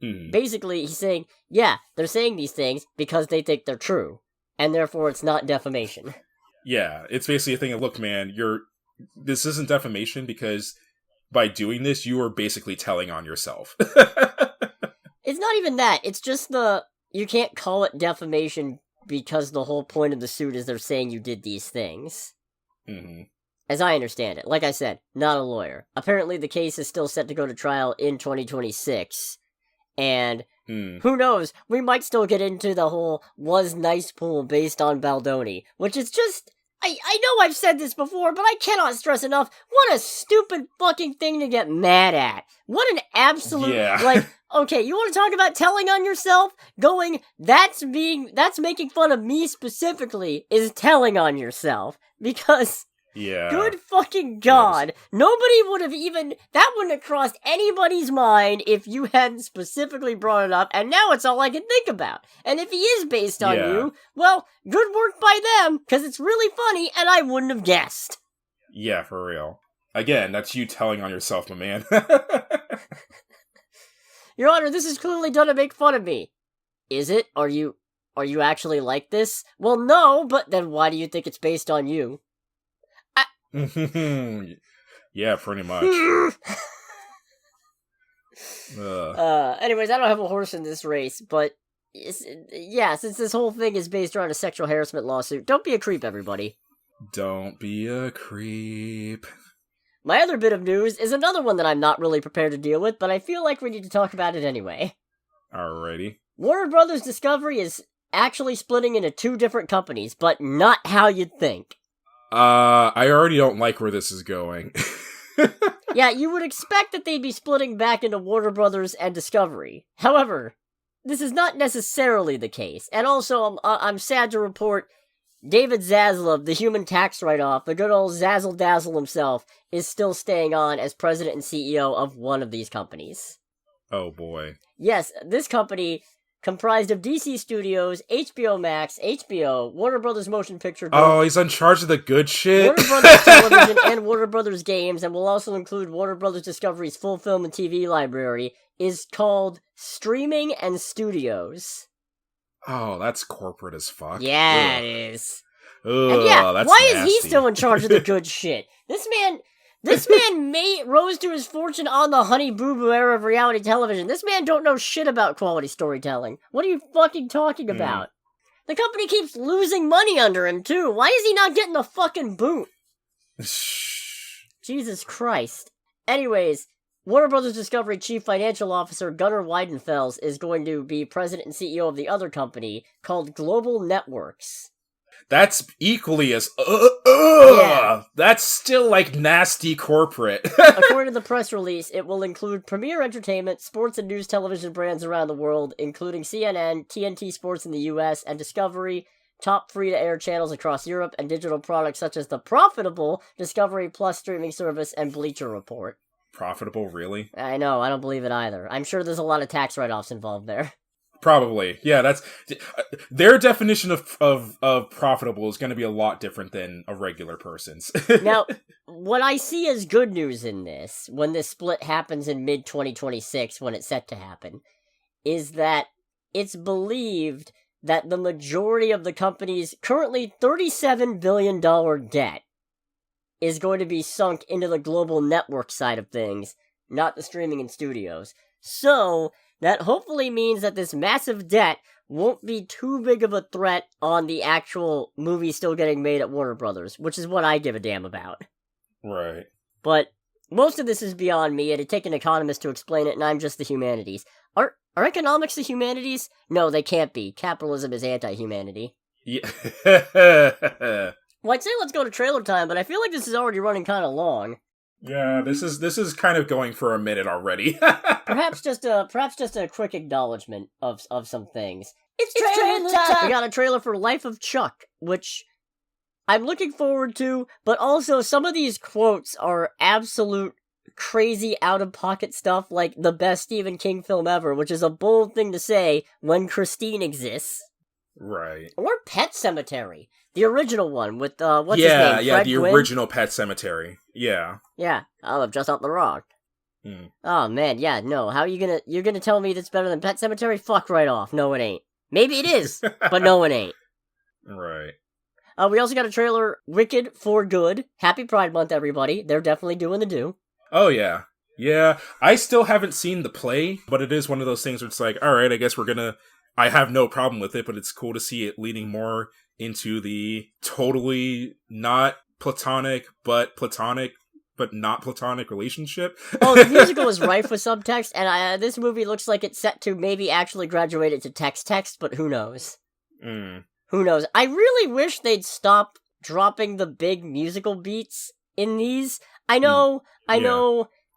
basically he's saying, yeah, they're saying these things because they think they're true, and therefore it's not defamation. Yeah, it's basically a thing of, look, man, this isn't defamation because by doing this, you are basically telling on yourself. It's not even that. It's just you can't call it defamation because the whole point of the suit is they're saying you did these things. As I understand it. Like I said, not a lawyer. Apparently the case is still set to go to trial in 2026. And who knows, we might still get into the whole was nice pool based on Baldoni, which is just... I know I've said this before, but I cannot stress enough, what a stupid fucking thing to get mad at. What an absolute, okay, you want to talk about telling on yourself? That's making fun of me specifically, is telling on yourself. Because... Yeah. Good fucking God. Nobody would have that wouldn't have crossed anybody's mind if you hadn't specifically brought it up, and now it's all I can think about. And if he is based on you, well, good work by them, because it's really funny, and I wouldn't have guessed. Yeah, for real. Again, that's you telling on yourself, my man. Your Honor, this is clearly done to make fun of me. Is it? Are you actually like this? Well, no, but then why do you think it's based on you? Yeah, pretty much. Anyways, I don't have a horse in this race, but since this whole thing is based around a sexual harassment lawsuit, don't be a creep, everybody. Don't be a creep. My other bit of news is another one that I'm not really prepared to deal with, but I feel like we need to talk about it anyway. Alrighty. Warner Brothers Discovery is actually splitting into two different companies, but not how you'd think. I already don't like where this is going. Yeah, you would expect that they'd be splitting back into Warner Brothers and Discovery. However, this is not necessarily the case. And also, I'm sad to report, David Zaslav, the human tax write-off, the good old Zazzle Dazzle himself, is still staying on as president and CEO of one of these companies. Oh boy. Yes, this company... comprised of DC Studios, HBO Max, HBO, Warner Brothers Motion Picture Group. Oh, he's in charge of the good shit? Warner Brothers Television and Warner Brothers Games, and will also include Warner Brothers Discovery's full film and TV library, is called Streaming and Studios. Oh, that's corporate as fuck. Yeah, Ugh. it is. Ugh, And yeah, that's why nasty. is he still in charge of the good shit? This man rose to his fortune on the Honey Boo Boo era of reality television. This man don't know shit about quality storytelling. What are you fucking talking about? The company keeps losing money under him, too. Why is he not getting the fucking boot? Jesus Christ. Anyways, Warner Brothers Discovery Chief Financial Officer Gunnar Weidenfels is going to be president and CEO of the other company, called Global Networks. That's equally as Yeah. That's still like nasty corporate. According to the press release, it will include premier entertainment, sports and news television brands around the world, including CNN, TNT Sports in the US, and Discovery, top free-to-air channels across Europe, and digital products such as the profitable Discovery Plus streaming service and Bleacher Report. Profitable, really? I know, I don't believe it either. I'm sure there's a lot of tax write-offs involved there. Probably. Yeah, that's... their definition of profitable is going to be a lot different than a regular person's. Now, what I see as good news in this, when this split happens in mid-2026, when it's set to happen, is that it's believed that the majority of the company's currently $37 billion debt is going to be sunk into the global network side of things, not the streaming and studios. So, that hopefully means that this massive debt won't be too big of a threat on the actual movie still getting made at Warner Brothers, which is what I give a damn about. Right. But most of this is beyond me. It'd take an economist to explain it, and I'm just the humanities. Are economics the humanities? No, they can't be. Capitalism is anti-humanity. Yeah. Well, I'd say let's go to trailer time, but I feel like this is already running kind of long. Yeah, this is kind of going for a minute already. perhaps just a quick acknowledgement of some things. It's trailer time! We got a trailer for Life of Chuck, which I'm looking forward to, but also some of these quotes are absolute crazy out-of-pocket stuff, like the best Stephen King film ever, which is a bold thing to say when Christine exists. Right. Or Pet Sematary, the original one with, what's his name? Yeah, Fred the Gwynne? original Pet Sematary. Yeah. Yeah, I live just up the road. Hmm. Oh man, yeah, no, how you're gonna tell me that's better than Pet Sematary? Fuck right off, no it ain't. Maybe it is, but no it ain't. Right. We also got a trailer, Wicked for Good. Happy Pride Month, everybody. They're definitely doing the do. Oh, yeah. Yeah, I still haven't seen the play, but it is one of those things where it's like, alright, I guess I have no problem with it, but it's cool to see it leaning more into the totally not platonic, but not platonic relationship. Oh, the musical is rife with subtext, and this movie looks like it's set to maybe actually graduate it to text, but who knows? Who knows? I really wish they'd stop dropping the big musical beats in these. I know,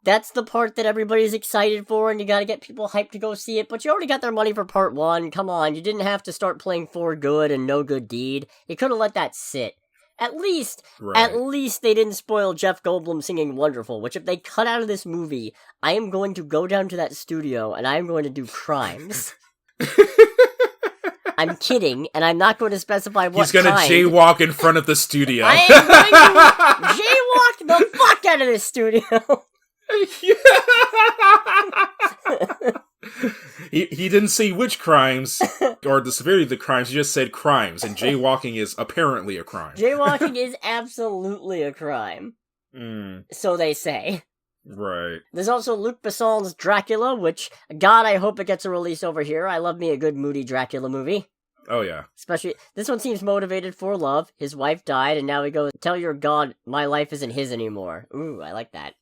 that's the part that everybody's excited for, and you gotta get people hyped to go see it, but you already got their money for part 1, come on, you didn't have to start playing For Good and No Good Deed. You could've let that sit. At least they didn't spoil Jeff Goldblum singing Wonderful, which if they cut out of this movie, I am going to go down to that studio and I am going to do crimes. I'm kidding, and I'm not going to specify what He's gonna jaywalk in front of the studio. I am going to jaywalk the fuck out of this studio. He didn't say which crimes, or the severity of the crimes, he just said crimes, and jaywalking is apparently a crime. Jaywalking is absolutely a crime. So they say. Right. There's also Luc Besson's Dracula, which, God, I hope it gets a release over here. I love me a good moody Dracula movie. Oh, yeah. Especially, this one seems motivated for love. His wife died, and now he goes, tell your God my life isn't his anymore. Ooh, I like that.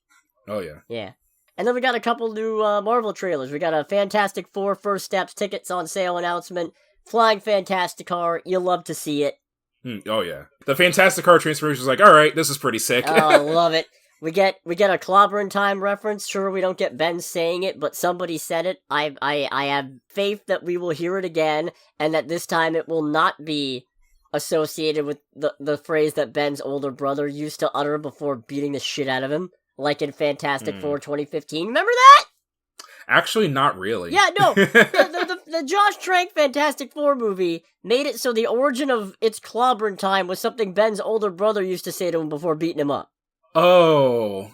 Oh, yeah. Yeah. And then we got a couple new Marvel trailers. We got a Fantastic Four First Steps tickets on sale announcement. Flying Fantasticar, you'll love to see it. Oh, yeah. The Fantasticar transformation is like, alright, this is pretty sick. Oh, I love it. We get a Clobbering Time reference. Sure, we don't get Ben saying it, but somebody said it. I have faith that we will hear it again, and that this time it will not be associated with the phrase that Ben's older brother used to utter before beating the shit out of him, like in Fantastic Four 2015. Remember that? Actually, not really. Yeah, no. The Josh Trank Fantastic Four movie made it so the origin of its Clobbering Time was something Ben's older brother used to say to him before beating him up. Oh,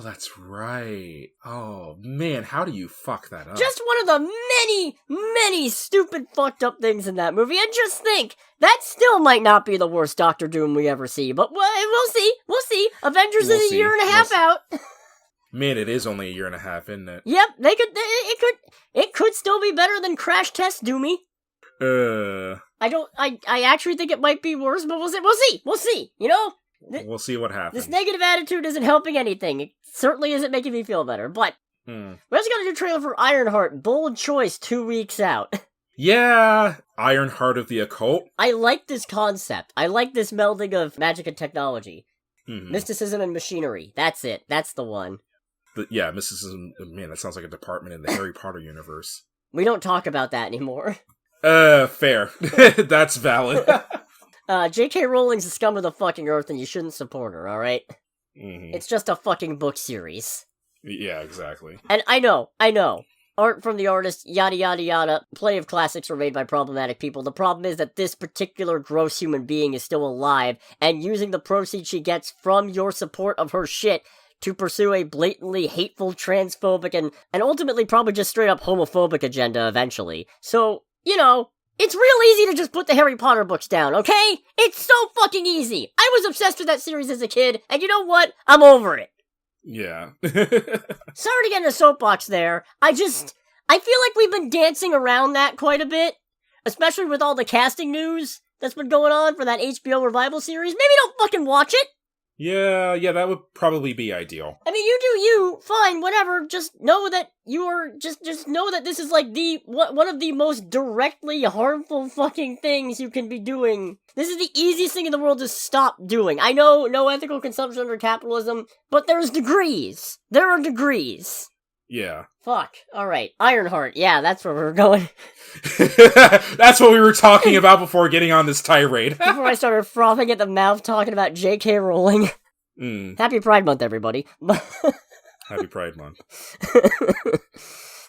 that's right. Oh, man, how do you fuck that up? Just one of the many, many stupid fucked up things in that movie. And just think, that still might not be the worst Doctor Doom we ever see, but we'll see. We'll see. Avengers is a year and a half out. Man, it is only a year and a half, isn't it? Yep, it could still be better than Crash Test Doomy. I actually think it might be worse, but we'll see, you know? We'll see what happens. This negative attitude isn't helping anything. It certainly isn't making me feel better, but we also got a new trailer for Ironheart. Bold choice, 2 weeks out. Yeah, Ironheart of the Occult. I like this concept. I like this melding of magic and technology. Mysticism and machinery. That's it. That's the one. But yeah, mysticism, man, that sounds like a department in the Harry Potter universe. We don't talk about that anymore. Fair. That's valid. J.K. Rowling's the scum of the fucking earth and you shouldn't support her, alright? It's just a fucking book series. Yeah, exactly. And I know. Art from the artist, yada yada yada. Plenty of classics were made by problematic people. The problem is that this particular gross human being is still alive, and using the proceeds she gets from your support of her shit to pursue a blatantly hateful, transphobic, and ultimately probably just straight up homophobic agenda eventually. So, you know, It's real easy to just put the Harry Potter books down, okay? It's so fucking easy. I was obsessed with that series as a kid, and you know what? I'm over it. Yeah. Sorry to get in a soapbox there. I feel like we've been dancing around that quite a bit, especially with all the casting news that's been going on for that HBO revival series. Maybe don't fucking watch it. Yeah, that would probably be ideal. I mean, you do you, fine, whatever. Just know that just know that this is like one of the most directly harmful fucking things you can be doing. This is the easiest thing in the world to stop doing. I know, no ethical consumption under capitalism, but there's degrees. There are degrees. Yeah. Fuck. Alright. Ironheart. Yeah, that's where we're going. That's what we were talking about before getting on this tirade. Before I started frothing at the mouth talking about J.K. Rowling. Happy Pride Month, everybody. Happy Pride Month.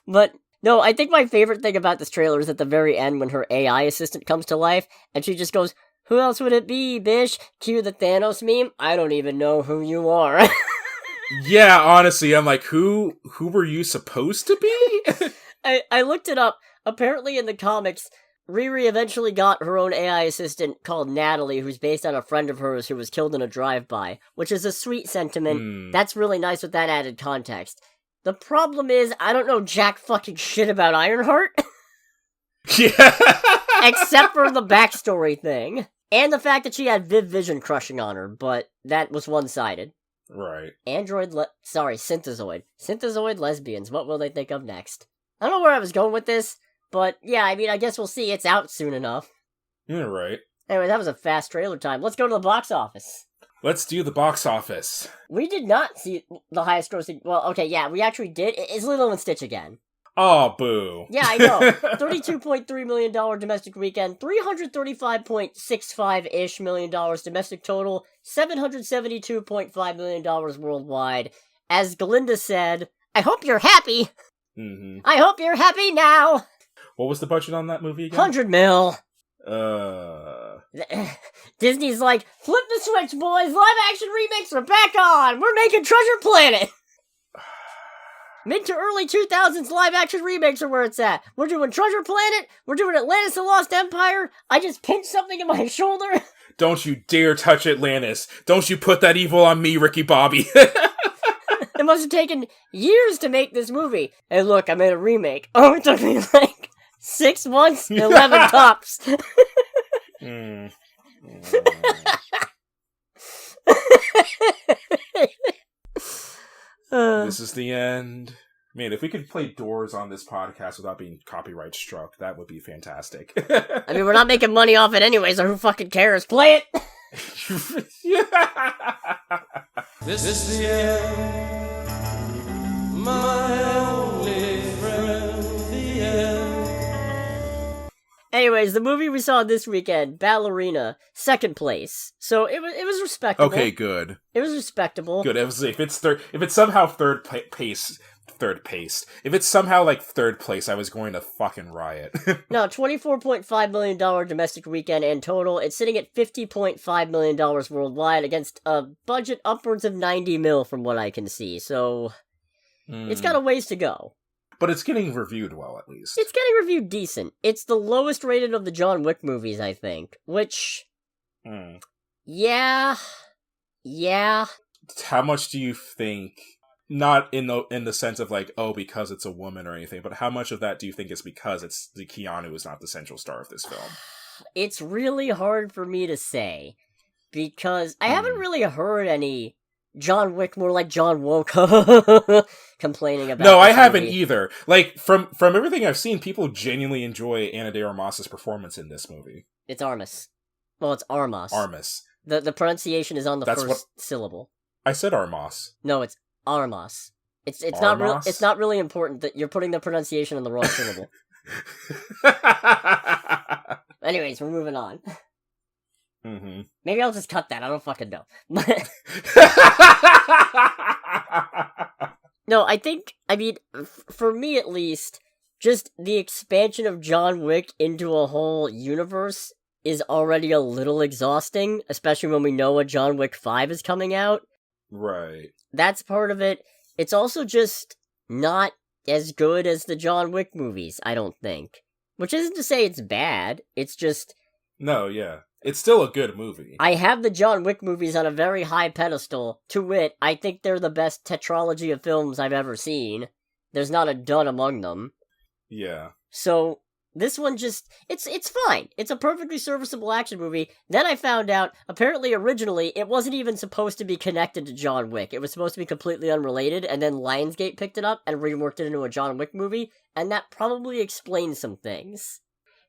But, no, I think my favorite thing about this trailer is at the very end when her AI assistant comes to life, and she just goes, "Who else would it be, bish?" Cue the Thanos meme. I don't even know who you are. Yeah, honestly, I'm like, who were you supposed to be? I looked it up. Apparently in the comics, Riri eventually got her own AI assistant called Natalie, who's based on a friend of hers who was killed in a drive-by, which is a sweet sentiment. That's really nice with that added context. The problem is, I don't know jack fucking shit about Ironheart. Yeah. Except for the backstory thing. And the fact that she had Viv Vision crushing on her, but that was one-sided. Right. Synthezoid. Synthezoid lesbians. What will they think of next? I don't know where I was going with this, but yeah, I mean, I guess we'll see. It's out soon enough. You're right. Anyway, that was a fast trailer time. Let's go to the box office. Let's do the box office. We did not see the highest grossing... Well, okay, yeah, we actually did. It's Lilo and Stitch again. Oh, boo. Yeah, I know. $32.3 million domestic weekend, $335.65-ish million domestic total, $772.5 million worldwide. As Glinda said, I hope you're happy. Mm-hmm. I hope you're happy now. What was the budget on that movie again? 100 mil. Disney's like, flip the switch, boys. Live action remakes are back on. We're making Treasure Planet. Mid to early 2000s live action remakes are where it's at. We're doing Treasure Planet. We're doing Atlantis: The Lost Empire. I just pinched something in my shoulder. Don't you dare touch Atlantis. Don't you put that evil on me, Ricky Bobby. It must have taken years to make this movie. Hey, look, I made a remake. Oh, it took me like 6 months, 11 tops. This is the end. Man, if we could play Doors on this podcast without being copyright struck, that would be fantastic. I mean, we're not making money off it anyway, so who fucking cares? Play it! This is the end, my only friend, the end. Anyways, the movie we saw this weekend, Ballerina, second place. So it was respectable. Okay, good. It was respectable. Good. If it's somehow third place. If it's somehow like third place, I was going to fucking riot. No, $24.5 million domestic weekend in total. It's sitting at $50.5 million worldwide against a budget upwards of 90 mil from what I can see. So it's got a ways to go. But it's getting reviewed well, at least. It's getting reviewed decent. It's the lowest rated of the John Wick movies, I think. Which, yeah. How much do you think? Not in the sense of like, oh, because it's a woman or anything, but how much of that do you think is because it's the Keanu is not the central star of this film? It's really hard for me to say because I haven't really heard any John Wick, more like John Woke, complaining about. No, I haven't either. Like from everything I've seen, people genuinely enjoy Ana de Armas's performance in this movie. It's Armas. Well, it's Armas. Armas. The pronunciation is on the first syllable. I said Armas. No, it's Armas. It's Armas? it's not really important that you're putting the pronunciation on the wrong syllable. Anyways, we're moving on. Mm-hmm. Maybe I'll just cut that. I don't fucking know. No, I mean, for me at least, just the expansion of John Wick into a whole universe is already a little exhausting, especially when we know a John Wick 5 is coming out. Right. That's part of it. It's also just not as good as the John Wick movies, I don't think. Which isn't to say it's bad, it's just... No, yeah. It's still a good movie. I have the John Wick movies on a very high pedestal. To wit, I think they're the best tetralogy of films I've ever seen. There's not a dud among them. Yeah. So, this one just... It's fine. It's a perfectly serviceable action movie. Then I found out, apparently originally, it wasn't even supposed to be connected to John Wick. It was supposed to be completely unrelated, and then Lionsgate picked it up and reworked it into a John Wick movie, and that probably explains some things.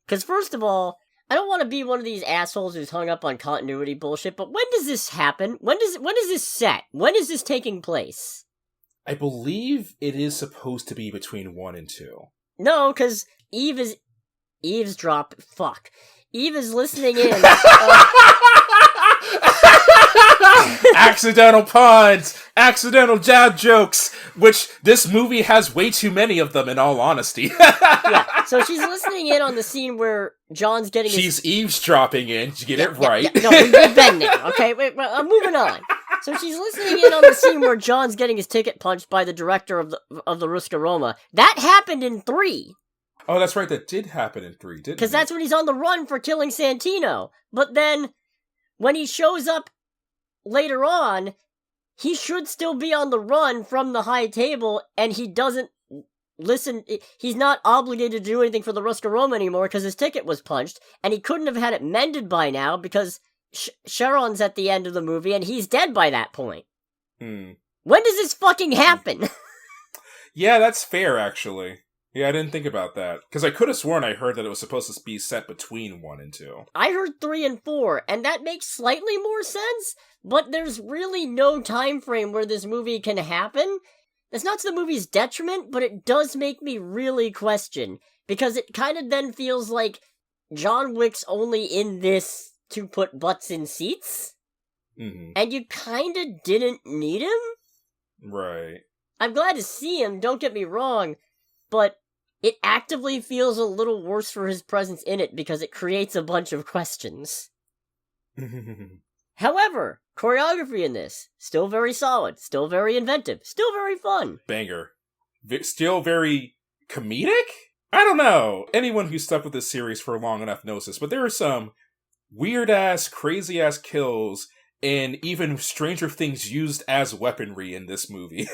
Because first of all, I don't want to be one of these assholes who's hung up on continuity bullshit, but when does this happen? When is this set? When is this taking place? I believe it is supposed to be between 1 and 2. No, because Eve is... Eavesdrop... Fuck. Eve is listening in. Accidental puns! Accidental dad jokes! Which, this movie has way too many of them, in all honesty. Yeah, so she's listening in on the scene where John's getting She's eavesdropping in, to get it right. Yeah, no, we've been there, okay? Wait, I'm moving on. So she's listening in on the scene where John's getting his ticket punched by the director of the Ruska Roma. That happened in 3. Oh, that's right, that did happen in 3, didn't it? Because that's when he's on the run for killing Santino. But then, when he shows up later on, he should still be on the run from the high table, and he doesn't listen. He's not obligated to do anything for the Ruska Roma anymore because his ticket was punched, and he couldn't have had it mended by now because Sharon's at the end of the movie, and he's dead by that point. When does this fucking happen? Yeah, that's fair, actually. Yeah, I didn't think about that. Because I could have sworn I heard that it was supposed to be set between 1 and 2. I heard 3 and 4, and that makes slightly more sense, but there's really no time frame where this movie can happen. It's not to the movie's detriment, but it does make me really question, because it kind of then feels like John Wick's only in this to put butts in seats, and you kind of didn't need him? Right. I'm glad to see him, don't get me wrong, but it actively feels a little worse for his presence in it because it creates a bunch of questions. However, choreography in this, still very solid, still very inventive, still very fun. Banger. Still very comedic? I don't know. Anyone who's stuck with this series for long enough knows this, but there are some weird-ass, crazy-ass kills and even stranger things used as weaponry in this movie.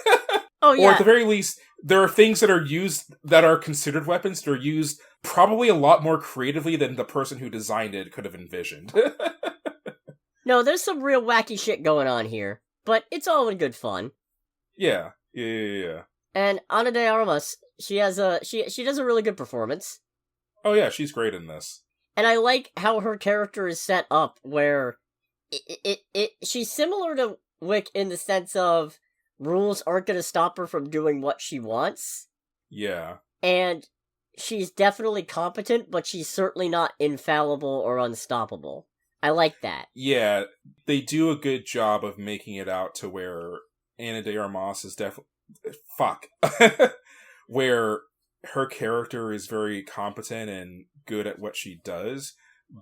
Oh, yeah. Or at the very least, there are things that are used that are considered weapons that are used probably a lot more creatively than the person who designed it could have envisioned. No, there's some real wacky shit going on here, but it's all in good fun. Yeah. And Ana de Armas, she does a really good performance. Oh yeah, she's great in this. And I like how her character is set up, where she's similar to Wick in the sense of rules aren't going to stop her from doing what she wants. Yeah. And she's definitely competent, but she's certainly not infallible or unstoppable. I like that. Yeah, they do a good job of making it out to where Ana de Armas is definitely... Fuck. Where her character is very competent and good at what she does,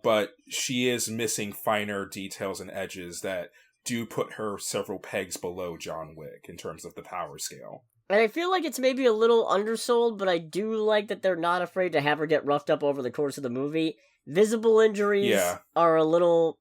but she is missing finer details and edges that do put her several pegs below John Wick in terms of the power scale. And I feel like it's maybe a little undersold, but I do like that they're not afraid to have her get roughed up over the course of the movie. Visible injuries are a little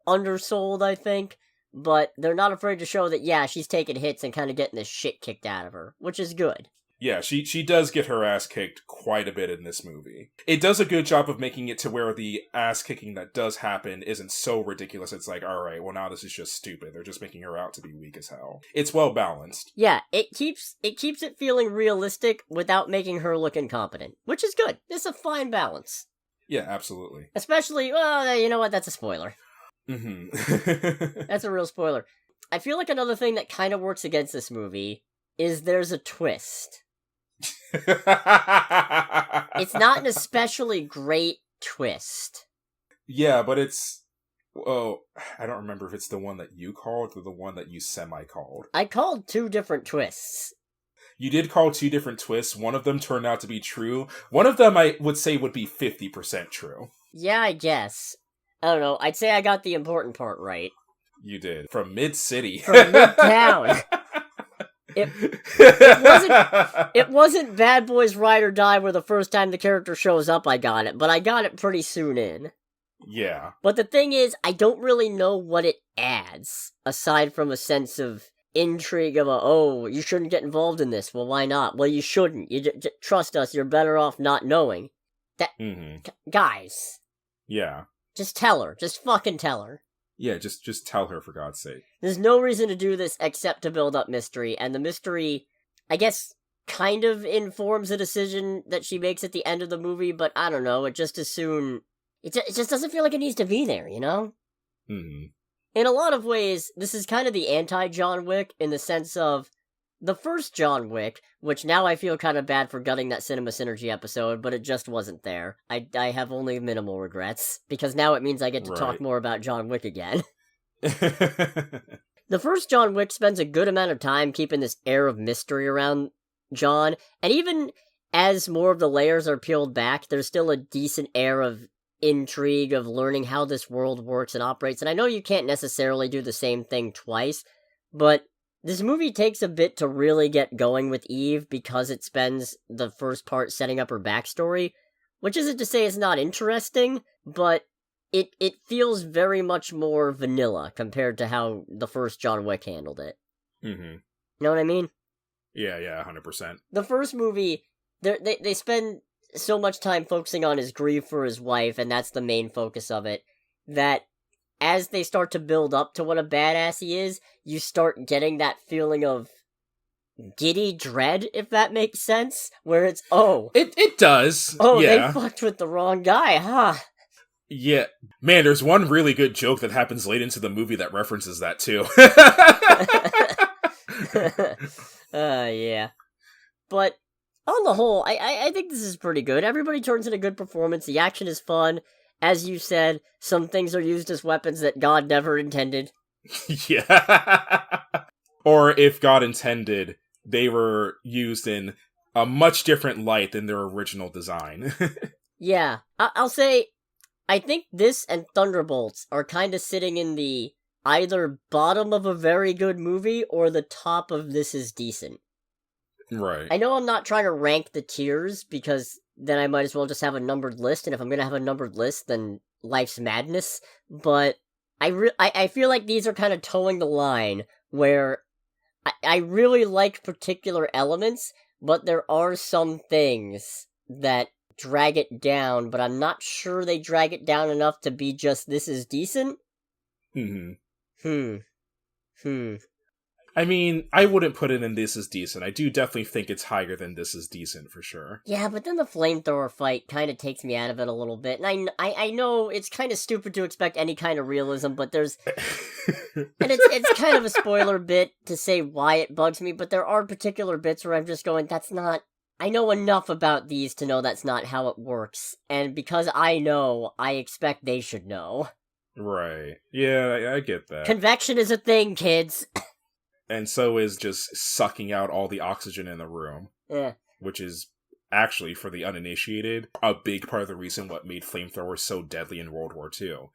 undersold, I think, but they're not afraid to show that, yeah, she's taking hits and kind of getting the shit kicked out of her, which is good. Yeah, she does get her ass kicked quite a bit in this movie. It does a good job of making it to where the ass kicking that does happen isn't so ridiculous. It's like, alright, well now this is just stupid. They're just making her out to be weak as hell. It's well balanced. Yeah, it keeps it feeling realistic without making her look incompetent, which is good. It's a fine balance. Yeah, absolutely. Especially, well, you know what, that's a spoiler. Mm-hmm. That's a real spoiler. I feel like another thing that kind of works against this movie is there's a twist. It's not an especially great twist. Yeah, but it's... Oh, I don't remember if it's the one that you called or the one that you semi-called. I called 2 different twists. You did call 2 different twists. One of them turned out to be true. One of them I would say would be 50% true. Yeah, I guess. I don't know. I'd say I got the important part right. You did. From Mid-City. From Midtown. It wasn't Bad Boys Ride or Die where the first time the character shows up I got it, but I got it pretty soon in. Yeah. But the thing is, I don't really know what it adds, aside from a sense of intrigue of you shouldn't get involved in this. Well, why not? Well, you shouldn't. You trust us, you're better off not knowing. That guys. Yeah. Just tell her. Just fucking tell her. Yeah, just tell her, for God's sake. There's no reason to do this except to build up mystery, and the mystery, I guess, kind of informs a decision that she makes at the end of the movie, but I don't know, it just doesn't feel like it needs to be there, you know? Mm-hmm. In a lot of ways, this is kind of the anti-John Wick, in the sense of, the first John Wick, which now I feel kind of bad for gutting that Cinema Synergy episode, but it just wasn't there. I have only minimal regrets, because now it means I get to talk more about John Wick again. The first John Wick spends a good amount of time keeping this air of mystery around John, and even as more of the layers are peeled back, there's still a decent air of intrigue of learning how this world works and operates, and I know you can't necessarily do the same thing twice, but this movie takes a bit to really get going with Eve because it spends the first part setting up her backstory, which isn't to say it's not interesting, but it feels very much more vanilla compared to how the first John Wick handled it. Mm-hmm. You know what I mean? Yeah, 100%. The first movie, they spend so much time focusing on his grief for his wife, and that's the main focus of it, that as they start to build up to what a badass he is, you start getting that feeling of giddy dread, if that makes sense, where it's, It does. They fucked with the wrong guy, huh? Yeah. Man, there's one really good joke that happens late into the movie that references that, too. Yeah. But, on the whole, I think this is pretty good. Everybody turns in a good performance, the action is fun. As you said, some things are used as weapons that God never intended. Yeah. Or if God intended, they were used in a much different light than their original design. Yeah. I'll say, I think this and Thunderbolts are kind of sitting in the either bottom of a very good movie or the top of this is decent. Right. I know I'm not trying to rank the tiers, because then I might as well just have a numbered list, and if I'm gonna have a numbered list, then life's madness, but I feel like these are kind of towing the line, where I really like particular elements, but there are some things that drag it down, but I'm not sure they drag it down enough to be just, this is decent? I mean, I wouldn't put it in This Is Decent. I do definitely think it's higher than This Is Decent, for sure. Yeah, but then the flamethrower fight kind of takes me out of it a little bit. And I know it's kind of stupid to expect any kind of realism, but there's... and it's kind of a spoiler bit to say why it bugs me, but there are particular bits where I'm just going, that's not... I know enough about these to know that's not how it works. And because I know, I expect they should know. Right. Yeah, I get that. Convection is a thing, kids. And so is just sucking out all the oxygen in the room. Yeah. Which is, actually, for the uninitiated, a big part of the reason what made flamethrowers so deadly in World War II.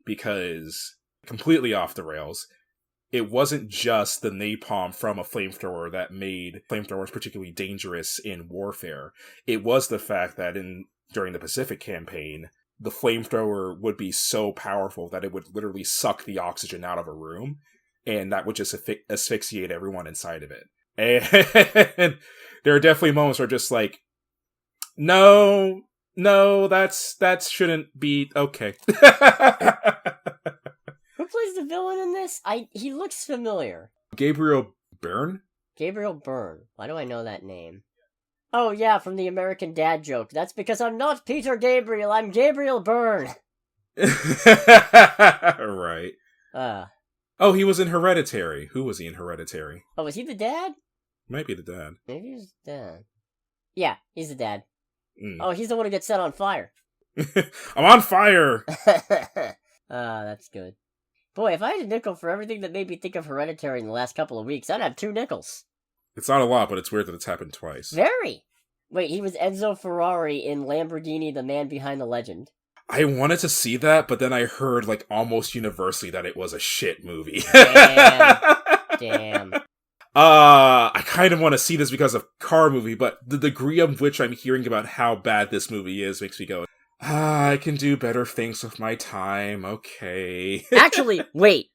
Because, completely off the rails, it wasn't just the napalm from a flamethrower that made flamethrowers particularly dangerous in warfare. It was the fact that during the Pacific Campaign, the flamethrower would be so powerful that it would literally suck the oxygen out of a room. And that would just asphyxiate everyone inside of it. And there are definitely moments where just like, no, that shouldn't be okay. Who plays the villain in this? He looks familiar. Gabriel Byrne? Gabriel Byrne. Why do I know that name? Oh yeah, from the American Dad joke. That's because I'm not Peter Gabriel, I'm Gabriel Byrne. Right. Oh, he was in Hereditary. Who was he in Hereditary? Oh, was he the dad? Might be the dad. Maybe he's the dad. Yeah, he's the dad. Oh, he's the one who gets set on fire. I'm on fire! That's good. Boy, if I had a nickel for everything that made me think of Hereditary in the last couple of weeks, I'd have 2 nickels. It's not a lot, but it's weird that it's happened twice. Very! Wait, he was Enzo Ferrari in Lamborghini, the Man Behind the Legend. I wanted to see that, but then I heard, like, almost universally that it was a shit movie. Damn. I kind of want to see this because of car movie, but the degree of which I'm hearing about how bad this movie is makes me go, I can do better things with my time, okay. Actually, wait,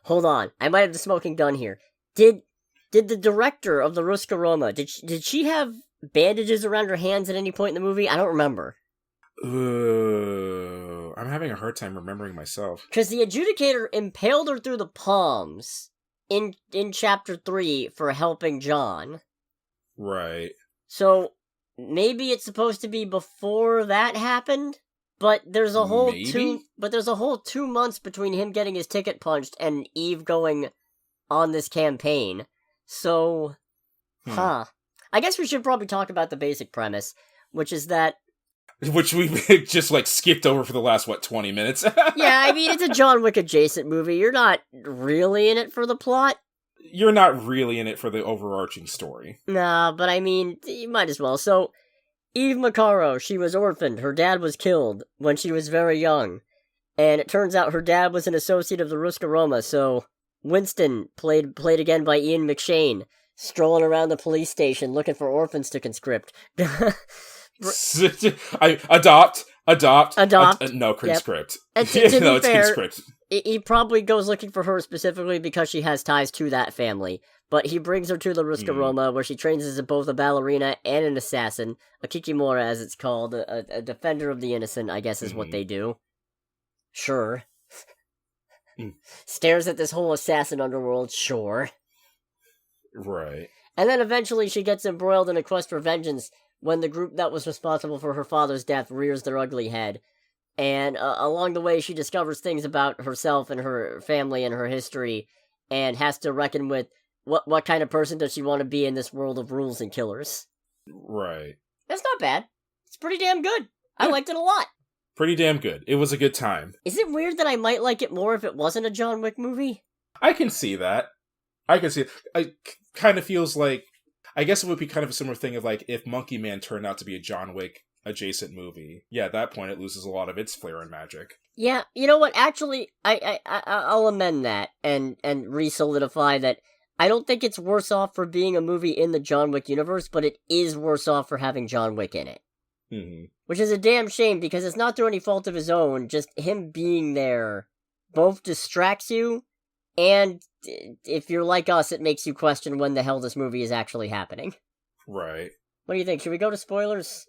hold on. I might have the smoking gun here. Did the director of the Ruska Roma, did she have bandages around her hands at any point in the movie? I don't remember. Ooh, I'm having a hard time remembering myself. Because the adjudicator impaled her through the palms in chapter 3 for helping John. Right. So, maybe it's supposed to be before that happened? But there's a whole there's a whole 2 months between him getting his ticket punched and Eve going on this campaign. So, I guess we should probably talk about the basic premise, which is that... Which we just, skipped over for the last, 20 minutes? Yeah, I mean, it's a John Wick adjacent movie. You're not really in it for the plot. You're not really in it for the overarching story. Nah, but I mean, you might as well. So, Eve Macaro, she was orphaned. Her dad was killed when she was very young. And it turns out her dad was an associate of the Ruska Roma, so... Winston, played again by Ian McShane, strolling around the police station looking for orphans to conscript. Adopt. No, conscript. Yep. And to be fair, conscript. He probably goes looking for her specifically because she has ties to that family. But he brings her to the Ruska Roma, where she trains as both a ballerina and an assassin. A kikimora, as it's called. A defender of the innocent, I guess is what they do. Sure. Stares at this whole assassin underworld, sure. Right. And then eventually she gets embroiled in a quest for vengeance when the group that was responsible for her father's death rears their ugly head. And along the way she discovers things about herself and her family and her history, and has to reckon with what kind of person does she want to be in this world of rules and killers. Right. That's not bad. It's pretty damn good. I liked it a lot. Pretty damn good. It was a good time. Is it weird that I might like it more if it wasn't a John Wick movie? I can see that. It kind of feels like... I guess it would be kind of a similar thing of if Monkey Man turned out to be a John Wick adjacent movie. Yeah, at that point it loses a lot of its flair and magic. Yeah, you know what? Actually, I'll amend that and re-solidify that I don't think it's worse off for being a movie in the John Wick universe, but it is worse off for having John Wick in it. Mm-hmm. Which is a damn shame, because it's not through any fault of his own, just him being there both distracts you, and if you're like us, it makes you question when the hell this movie is actually happening. Right. What do you think? Should we go to spoilers?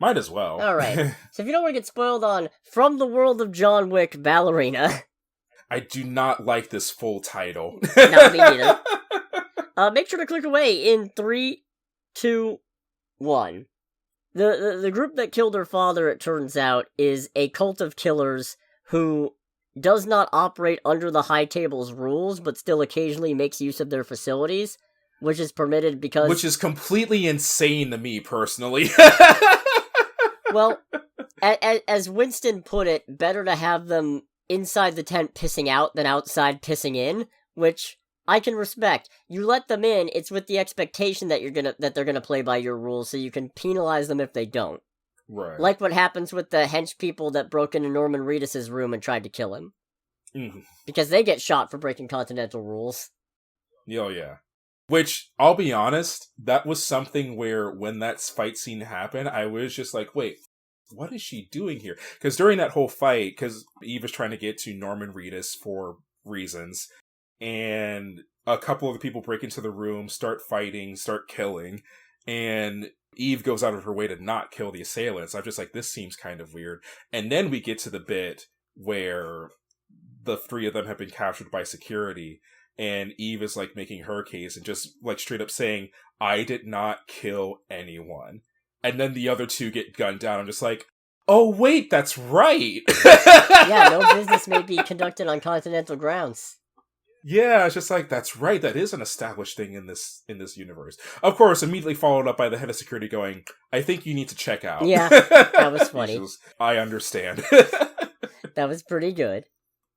Might as well. Alright, so if you don't want to get spoiled on From the World of John Wick, Ballerina... I do not like this full title. No, me neither. Make sure to click away in 3, 2, 1. The group that killed her father, it turns out, is a cult of killers who does not operate under the High Table's rules, but still occasionally makes use of their facilities, which is permitted because... Which is completely insane to me, personally. Well, as Winston put it, better to have them inside the tent pissing out than outside pissing in, which... I can respect. You let them in, it's with the expectation that they're gonna play by your rules, so you can penalize them if they don't. Right. Like what happens with the hench people that broke into Norman Reedus' room and tried to kill him. Mm-hmm. Because they get shot for breaking Continental rules. Oh, yeah. Which, I'll be honest, that was something where when that fight scene happened, I was just like, wait, what is she doing here? Because during that whole fight, because Eve was trying to get to Norman Reedus for reasons, and a couple of the people break into the room, start fighting, start killing, and Eve goes out of her way to not kill the assailants. I'm just like, this seems kind of weird. And then we get to the bit where the three of them have been captured by security, and Eve is making her case and just straight up saying, I did not kill anyone. And then the other two get gunned down. I'm just like, oh wait, that's right. Yeah, no business may be conducted on continental grounds. Yeah, it's just that's right. That is an established thing in this universe. Of course, immediately followed up by the head of security going, I think you need to check out. Yeah, that was funny. I understand. That was pretty good.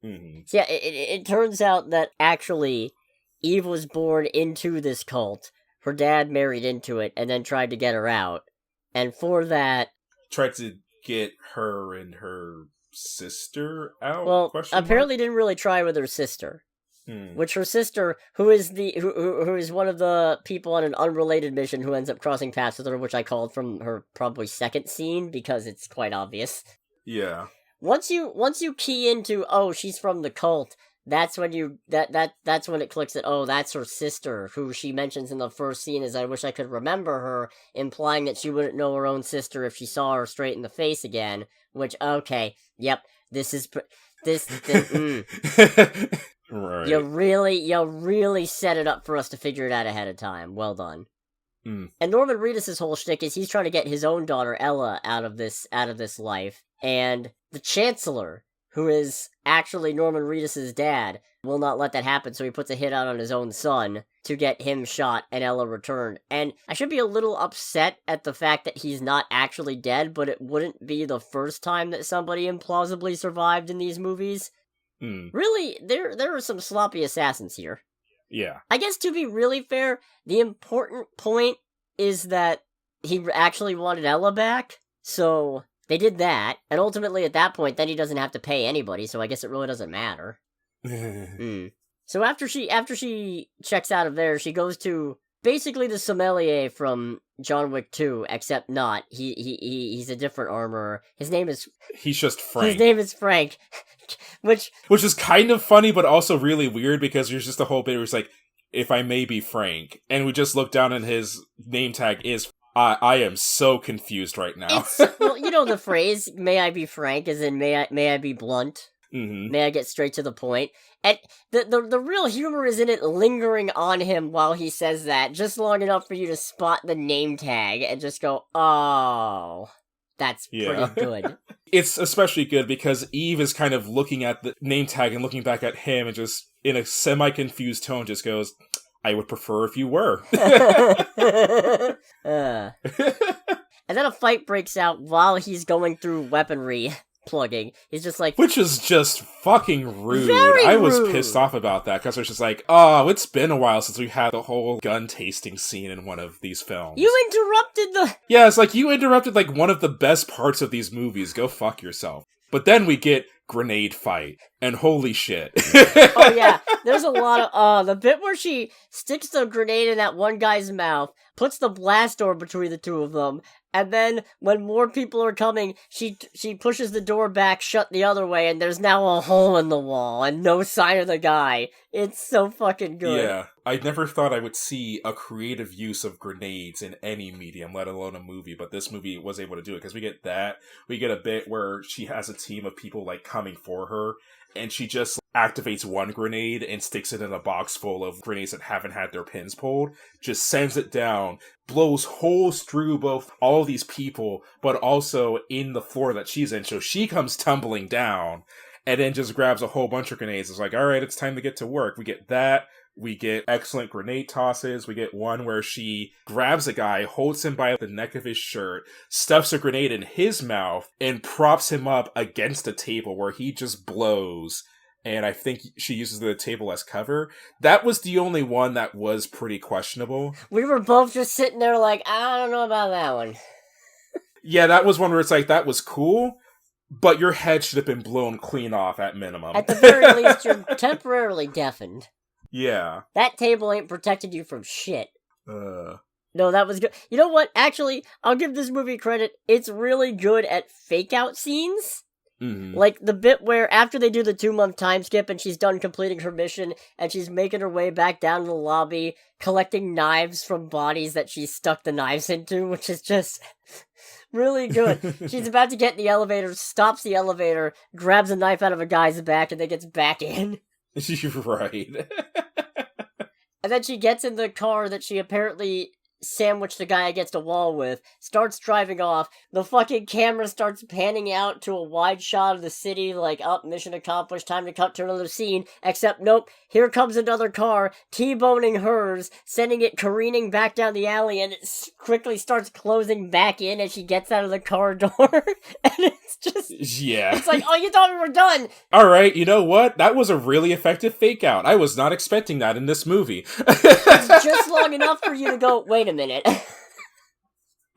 Mm-hmm. So yeah, it turns out that actually Eve was born into this cult. Her dad married into it and then tried to get her out. And for that... Tried to get her and her sister out? Well, apparently didn't really try with her sister. which her sister, who is who is one of the people on an unrelated mission who ends up crossing paths with her, which I called from her probably second scene because it's quite obvious. Yeah. Once you key into, oh, she's from the cult, that's when that's when it clicks that, oh, that's her sister, who she mentions in the first scene as I wish I could remember her, implying that she wouldn't know her own sister if she saw her straight in the face again, which, okay, yep, this is, Right. You really set it up for us to figure it out ahead of time. Well done. And Norman Reedus' whole shtick is he's trying to get his own daughter, Ella, out of this life, and the Chancellor, who is actually Norman Reedus' dad, will not let that happen, so he puts a hit out on his own son to get him shot and Ella returned. And I should be a little upset at the fact that he's not actually dead, but it wouldn't be the first time that somebody implausibly survived in these movies. Really, there are some sloppy assassins here. Yeah. I guess to be really fair, the important point is that he actually wanted Ella back, so they did that, and ultimately at that point, then he doesn't have to pay anybody, so I guess it really doesn't matter. So after she checks out of there, she goes to basically the sommelier from John Wick 2, except not. He's a different armorer. He's just Frank. His name is Frank. Which is kind of funny, but also really weird, because there's just a whole bit where it's like, if I may be Frank, and we just look down and his name tag is, I am so confused right now. Well, you know the phrase, may I be frank, as in may I be blunt? Mm-hmm. May I get straight to the point? And the real humor is in it lingering on him while he says that, just long enough for you to spot the name tag and just go, oh, that's pretty good. It's especially good because Eve is kind of looking at the name tag and looking back at him and just, in a semi-confused tone, just goes, I would prefer if you were. And then a fight breaks out while he's going through weaponry plugging. He's just like... Which is just fucking rude. Very I was rude. pissed off about that, because I was just like, oh, it's been a while since we had the whole gun tasting scene in one of these films. You interrupted the... Yeah, it's like, you interrupted like one of the best parts of these movies. Go fuck yourself. But then we get grenade fight, and holy shit. Oh yeah, there's a lot of, the bit where she sticks the grenade in that one guy's mouth, puts the blast door between the two of them, and then when more people are coming, she pushes the door back, shut the other way, and there's now a hole in the wall, and no sign of the guy. It's so fucking good. Yeah, I never thought I would see a creative use of grenades in any medium, let alone a movie, but this movie was able to do it, because we get that, we get a bit where she has a team of people, like, coming for her, and she just activates one grenade and sticks it in a box full of grenades that haven't had their pins pulled, just sends it down, blows holes through both all these people, but also in the floor that she's in, so she comes tumbling down, and then just grabs a whole bunch of grenades. It's like, alright, it's time to get to work. We get that. We get excellent grenade tosses. We get one where she grabs a guy, holds him by the neck of his shirt, stuffs a grenade in his mouth, and props him up against a table where he just blows. And I think she uses the table as cover. That was the only one that was pretty questionable. We were both just sitting there like, I don't know about that one. Yeah, that was one where it's like, that was cool, but your head should have been blown clean off at minimum. At the very least, you're temporarily deafened. Yeah. That table ain't protected you from shit. Uh... No, that was good. You know what? Actually, I'll give this movie credit. It's really good at fake-out scenes. Mm-hmm. Like, the bit where after they do the 2-month time skip and she's done completing her mission and she's making her way back down to the lobby, collecting knives from bodies that she stuck the knives into, which is just really good. She's about to get in the elevator, stops the elevator, grabs a knife out of a guy's back, and then gets back in. Right. And then she gets in the car that she apparently sandwiched the guy against a wall with, starts driving off, the fucking camera starts panning out to a wide shot of the city, like, up, mission accomplished, time to cut to another scene, except nope, here comes another car, T-boning hers, sending it careening back down the alley, and it quickly starts closing back in as she gets out of the car door, and it's just... Yeah. It's like, oh, you thought we were done! Alright, you know what? That was a really effective fake-out. I was not expecting that in this movie. It's just long enough for you to go, wait a minute.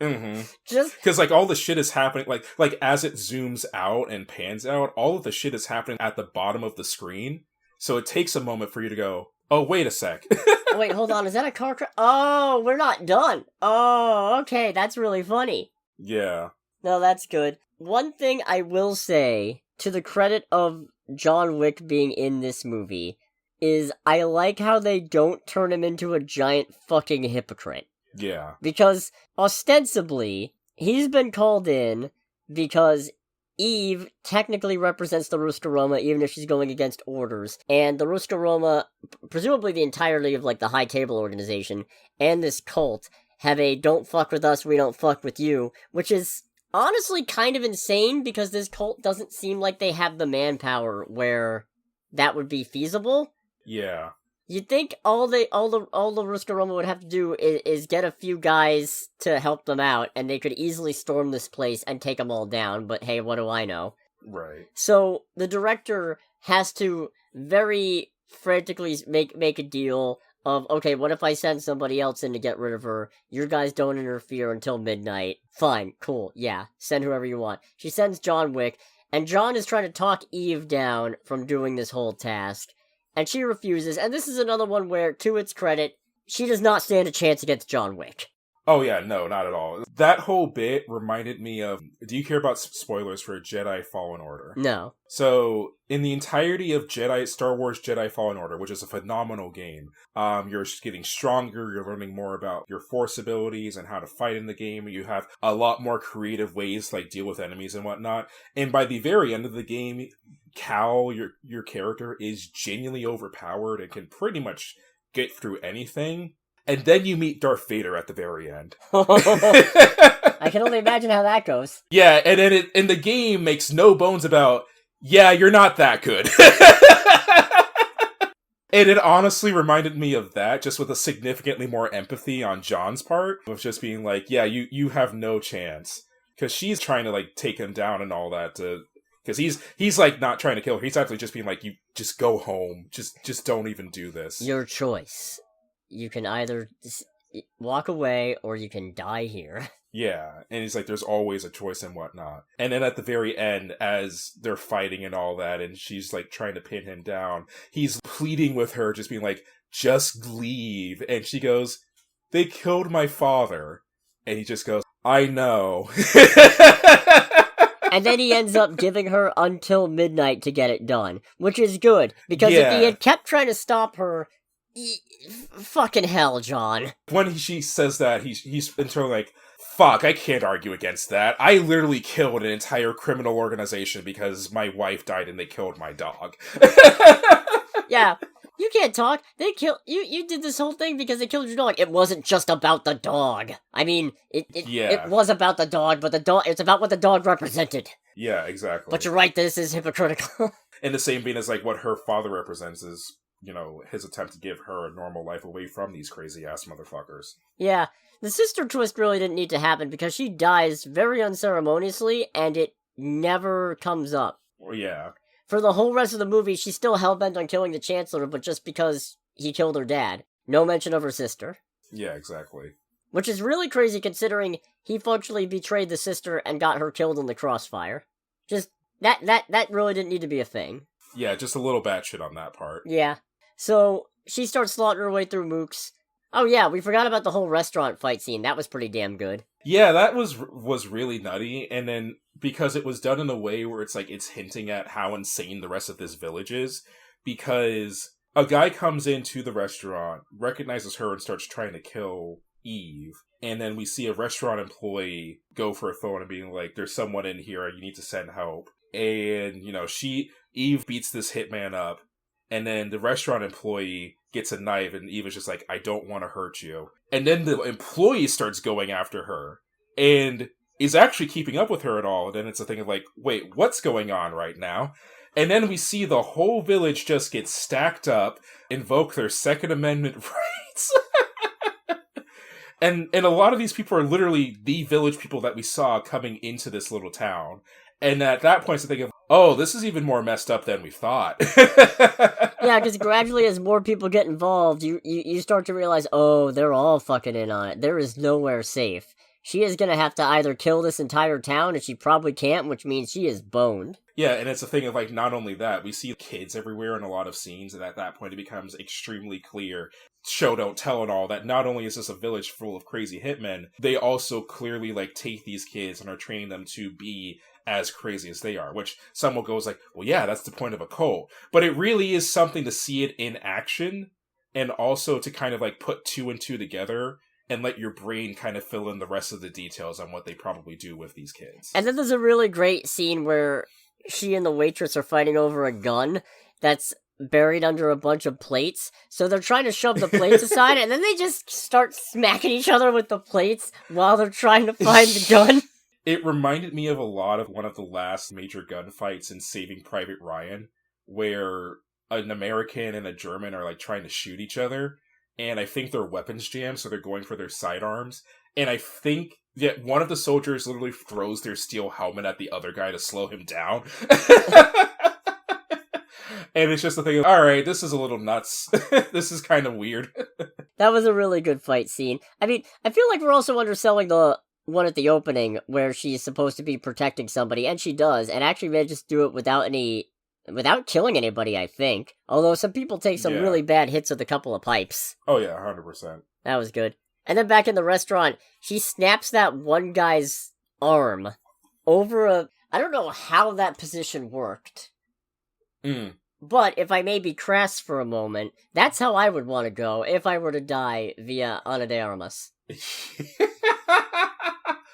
Mm-hmm. Just because like all the shit is happening, like as it zooms out and pans out, all of the shit is happening at the bottom of the screen. So it takes a moment for you to go, oh, wait a sec. Wait, hold on, is that a car crash? Oh, we're not done. Oh, okay, that's really funny. Yeah. No, that's good. One thing I will say, to the credit of John Wick being in this movie, is I like how they don't turn him into a giant fucking hypocrite. Yeah. Because, ostensibly, he's been called in because Eve technically represents the Roosteroma, even if she's going against orders. And the Roosteroma, presumably the entirety of, like, the High Table organization, and this cult, have a don't fuck with us, we don't fuck with you, which is honestly kind of insane, because this cult doesn't seem like they have the manpower where that would be feasible. Yeah. You'd think all the Roosteroma would have to do is get a few guys to help them out, and they could easily storm this place and take them all down, but hey, what do I know? Right. So, the director has to very frantically make a deal of, okay, what if I send somebody else in to get rid of her? Your guys don't interfere until midnight. Fine, cool, yeah, send whoever you want. She sends John Wick, and John is trying to talk Eve down from doing this whole task. And she refuses, and this is another one where, to its credit, she does not stand a chance against John Wick. Oh yeah, no, not at all. That whole bit reminded me of, do you care about spoilers for Jedi Fallen Order? No. So, in the entirety of Star Wars Jedi Fallen Order, which is a phenomenal game, you're getting stronger, you're learning more about your Force abilities and how to fight in the game, you have a lot more creative ways to, like, deal with enemies and whatnot, and by the very end of the game, Cal, your character, is genuinely overpowered and can pretty much get through anything. And then you meet Darth Vader at the very end. I can only imagine how that goes. Yeah, and then the game makes no bones about, yeah, you're not that good. And it honestly reminded me of that, just with a significantly more empathy on John's part, of just being like, yeah, you have no chance. Because she's trying to, like, take him down and all that to... Because he's like not trying to kill her. He's actually just being like, you just go home. Just don't even do this. Your choice. You can either walk away or you can die here. Yeah, and he's like, there's always a choice and whatnot. And then at the very end, as they're fighting and all that, and she's like trying to pin him down, he's pleading with her, just being like, just leave. And she goes, they killed my father. And he just goes, I know. And then he ends up giving her until midnight to get it done, which is good, because if he had kept trying to stop her, fucking hell, John. When she says that, he's internally like, fuck, I can't argue against that. I literally killed an entire criminal organization because my wife died and they killed my dog. Yeah, you can't talk. They killed you did this whole thing because they killed your dog. It wasn't just about the dog. I mean, it was about the dog, but it's about what the dog represented. Yeah, exactly. But you're right, this is hypocritical. And the same being as like what her father represents is, you know, his attempt to give her a normal life away from these crazy ass motherfuckers. Yeah, the sister twist really didn't need to happen because she dies very unceremoniously and it never comes up. Well, yeah. For the whole rest of the movie, she's still hell-bent on killing the Chancellor, but just because he killed her dad. No mention of her sister. Yeah, exactly. Which is really crazy considering he functionally betrayed the sister and got her killed in the crossfire. Just, that really didn't need to be a thing. Yeah, just a little batshit on that part. Yeah. So, she starts slaughtering her way through mooks. Oh yeah, we forgot about the whole restaurant fight scene. That was pretty damn good. Yeah, that was really nutty, and then because it was done in a way where it's like it's hinting at how insane the rest of this village is, because a guy comes into the restaurant, recognizes her, and starts trying to kill Eve, and then we see a restaurant employee go for a phone and being like, there's someone in here, you need to send help. And, you know, Eve beats this hitman up, and then the restaurant employee gets a knife, and Eve is just like, I don't want to hurt you. And then the employee starts going after her, and is actually keeping up with her at all. And then it's a thing of like, wait, what's going on right now? And then we see the whole village just get stacked up, invoke their Second Amendment rights. And a lot of these people are literally the village people that we saw coming into this little town. And at that point, it's a thing of, oh, this is even more messed up than we thought. Yeah, because gradually as more people get involved, you start to realize, oh, they're all fucking in on it. There is nowhere safe. she is gonna have to either kill this entire town, and she probably can't, which means she is boned. Yeah, and it's a thing of, like, not only that, we see kids everywhere in a lot of scenes, and at that point it becomes extremely clear, show don't tell and all, that not only is this a village full of crazy hitmen, they also clearly, like, take these kids and are training them to be as crazy as they are, which some will go is like, well, yeah, that's the point of a cult. But it really is something to see it in action, and also to kind of, like, put two and two together, and let your brain kind of fill in the rest of the details on what they probably do with these kids. And then there's a really great scene where she and the waitress are fighting over a gun that's buried under a bunch of plates. So they're trying to shove the plates aside, and then they just start smacking each other with the plates while they're trying to find the gun. It reminded me of a lot of one of the last major gunfights in Saving Private Ryan, where an American and a German are, like, trying to shoot each other, and I think they're weapons jammed, so they're going for their sidearms, and I think that one of the soldiers literally throws their steel helmet at the other guy to slow him down. And it's just a thing of, alright, this is a little nuts. This is kind of weird. That was a really good fight scene. I mean, I feel like we're also underselling the one at the opening, where she's supposed to be protecting somebody, and she does, and actually manages to do it without killing anybody, I think. Although some people take some really bad hits with a couple of pipes. Oh yeah, 100%. That was good. And then back in the restaurant, she snaps that one guy's arm over I don't know how that position worked. But if I may be crass for a moment, that's how I would want to go if I were to die via Ana de Armas.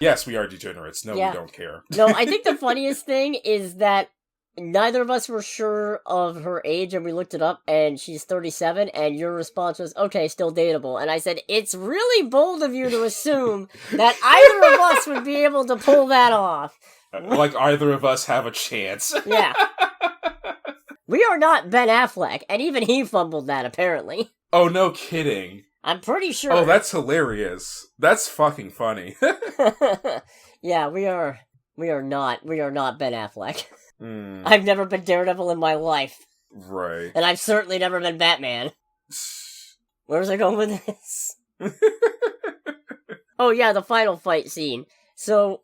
Yes, we are degenerates. No, we don't care. No, I think the funniest thing is that neither of us were sure of her age, and we looked it up, and she's 37, and your response was, okay, still dateable. And I said, it's really bold of you to assume that either of us would be able to pull that off. Like either of us have a chance. Yeah. We are not Ben Affleck, and even he fumbled that, apparently. Oh, no kidding. I'm pretty sure. Oh, that's hilarious. That's fucking funny. Yeah, we are not Ben Affleck. I've never been Daredevil in my life. Right. And I've certainly never been Batman. Where was I going with this? Oh yeah, the final fight scene. So,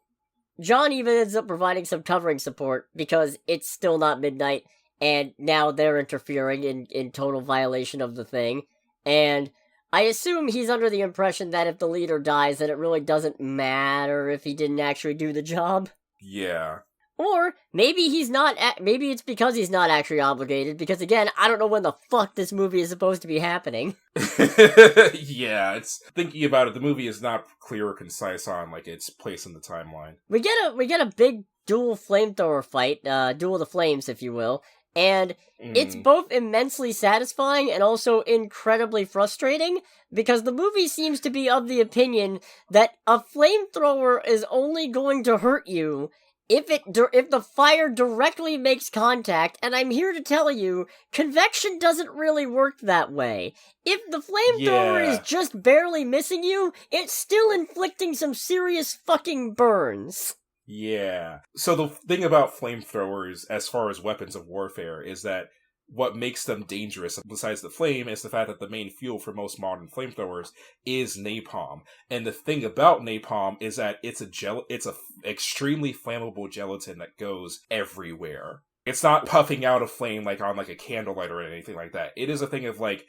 John even ends up providing some covering support, because it's still not midnight, and now they're interfering in total violation of the thing. And I assume he's under the impression that if the leader dies, then it really doesn't matter if he didn't actually do the job. Yeah. Or maybe he's not. Maybe it's because he's not actually obligated. Because again, I don't know when the fuck this movie is supposed to be happening. Yeah, it's thinking about it. The movie is not clear or concise on like its place in the timeline. We get a big dual flamethrower fight, duel of the flames, if you will, and it's both immensely satisfying and also incredibly frustrating, because the movie seems to be of the opinion that a flamethrower is only going to hurt you if the fire directly makes contact, and I'm here to tell you, convection doesn't really work that way. If the flamethrower is just barely missing you, it's still inflicting some serious fucking burns. Yeah. So the thing about flamethrowers, as far as weapons of warfare, is that what makes them dangerous, besides the flame, is the fact that the main fuel for most modern flamethrowers is napalm. And the thing about napalm is that it's a extremely flammable gelatin that goes everywhere. It's not puffing out a flame like on like a candlelight or anything like that. It is a thing of like,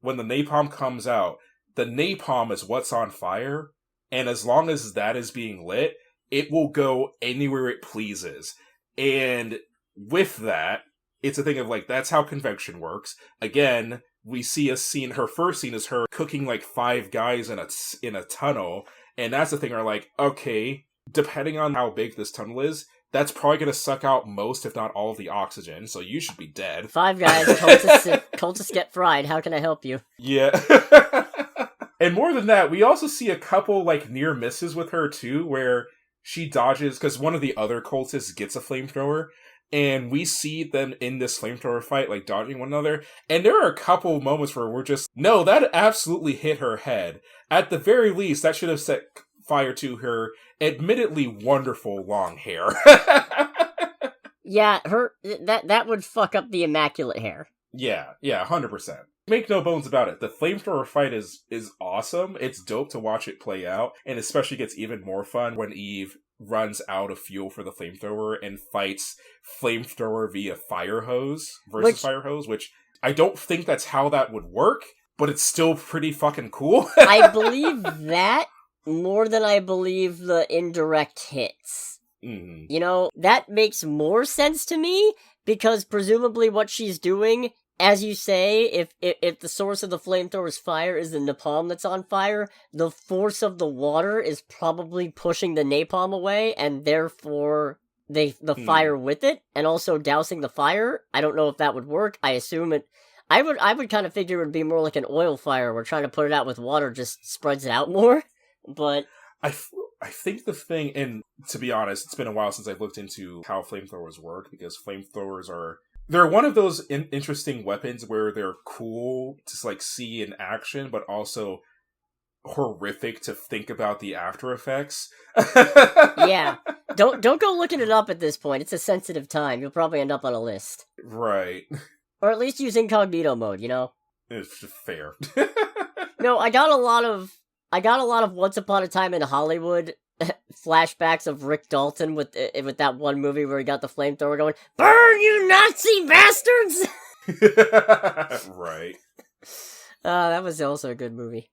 when the napalm comes out, the napalm is what's on fire, and as long as that is being lit, it will go anywhere it pleases. And with that, it's a thing of like, that's how convection works. Again, we see a scene, her first scene is her cooking like 5 guys in a tunnel. And that's the thing, are like, okay, depending on how big this tunnel is, that's probably going to suck out most, if not all, of the oxygen. So you should be dead. 5 guys, cultists get fried. How can I help you? Yeah. And more than that, we also see a couple like near misses with her too, where she dodges, because one of the other cultists gets a flamethrower. And we see them in this flamethrower fight, like, dodging one another. And there are a couple moments where we're just, no, that absolutely hit her head. At the very least, that should have set fire to her admittedly wonderful long hair. Yeah, that would fuck up the immaculate hair. Yeah, 100%. Make no bones about it. The flamethrower fight is awesome. It's dope to watch it play out, and especially gets even more fun when Eve runs out of fuel for the flamethrower and fights flamethrower via fire hose versus fire hose, which I don't think that's how that would work, but it's still pretty fucking cool. I believe that more than I believe the indirect hits. Mm-hmm. You know, that makes more sense to me, because presumably what she's doing, as you say, if the source of the flamethrower's fire is the napalm that's on fire, the force of the water is probably pushing the napalm away, and therefore the fire with it, and also dousing the fire. I don't know if that would work. I assume it. I would kind of figure it would be more like an oil fire, where trying to put it out with water just spreads it out more. But I think the thing, and to be honest, it's been a while since I've looked into how flamethrowers work, because flamethrowers they're one of those interesting weapons where they're cool to like see in action, but also horrific to think about the after effects. yeah, don't go looking it up at this point. It's a sensitive time. You'll probably end up on a list, right? Or at least use incognito mode. You know, it's fair. No, I got a lot of Once Upon a Time in Hollywood flashbacks of Rick Dalton with that one movie where he got the flamethrower going, "Burn, you Nazi bastards!" Right. That was also a good movie.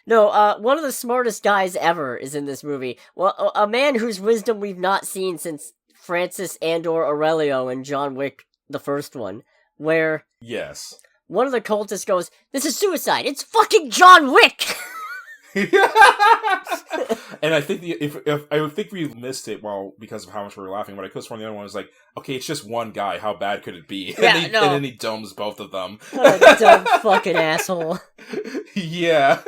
No, one of the smartest guys ever is in this movie. Well, a man whose wisdom we've not seen since Francis Andor Aurelio in John Wick, the first one, where yes, one of the cultists goes, "This is suicide. It's fucking John Wick." And I think if I would think we missed it because of how much we were laughing, but I could swear the other one was like, okay, it's just one guy. How bad could it be? Yeah, and then he domes both of them. What a dumb fucking asshole. Yeah.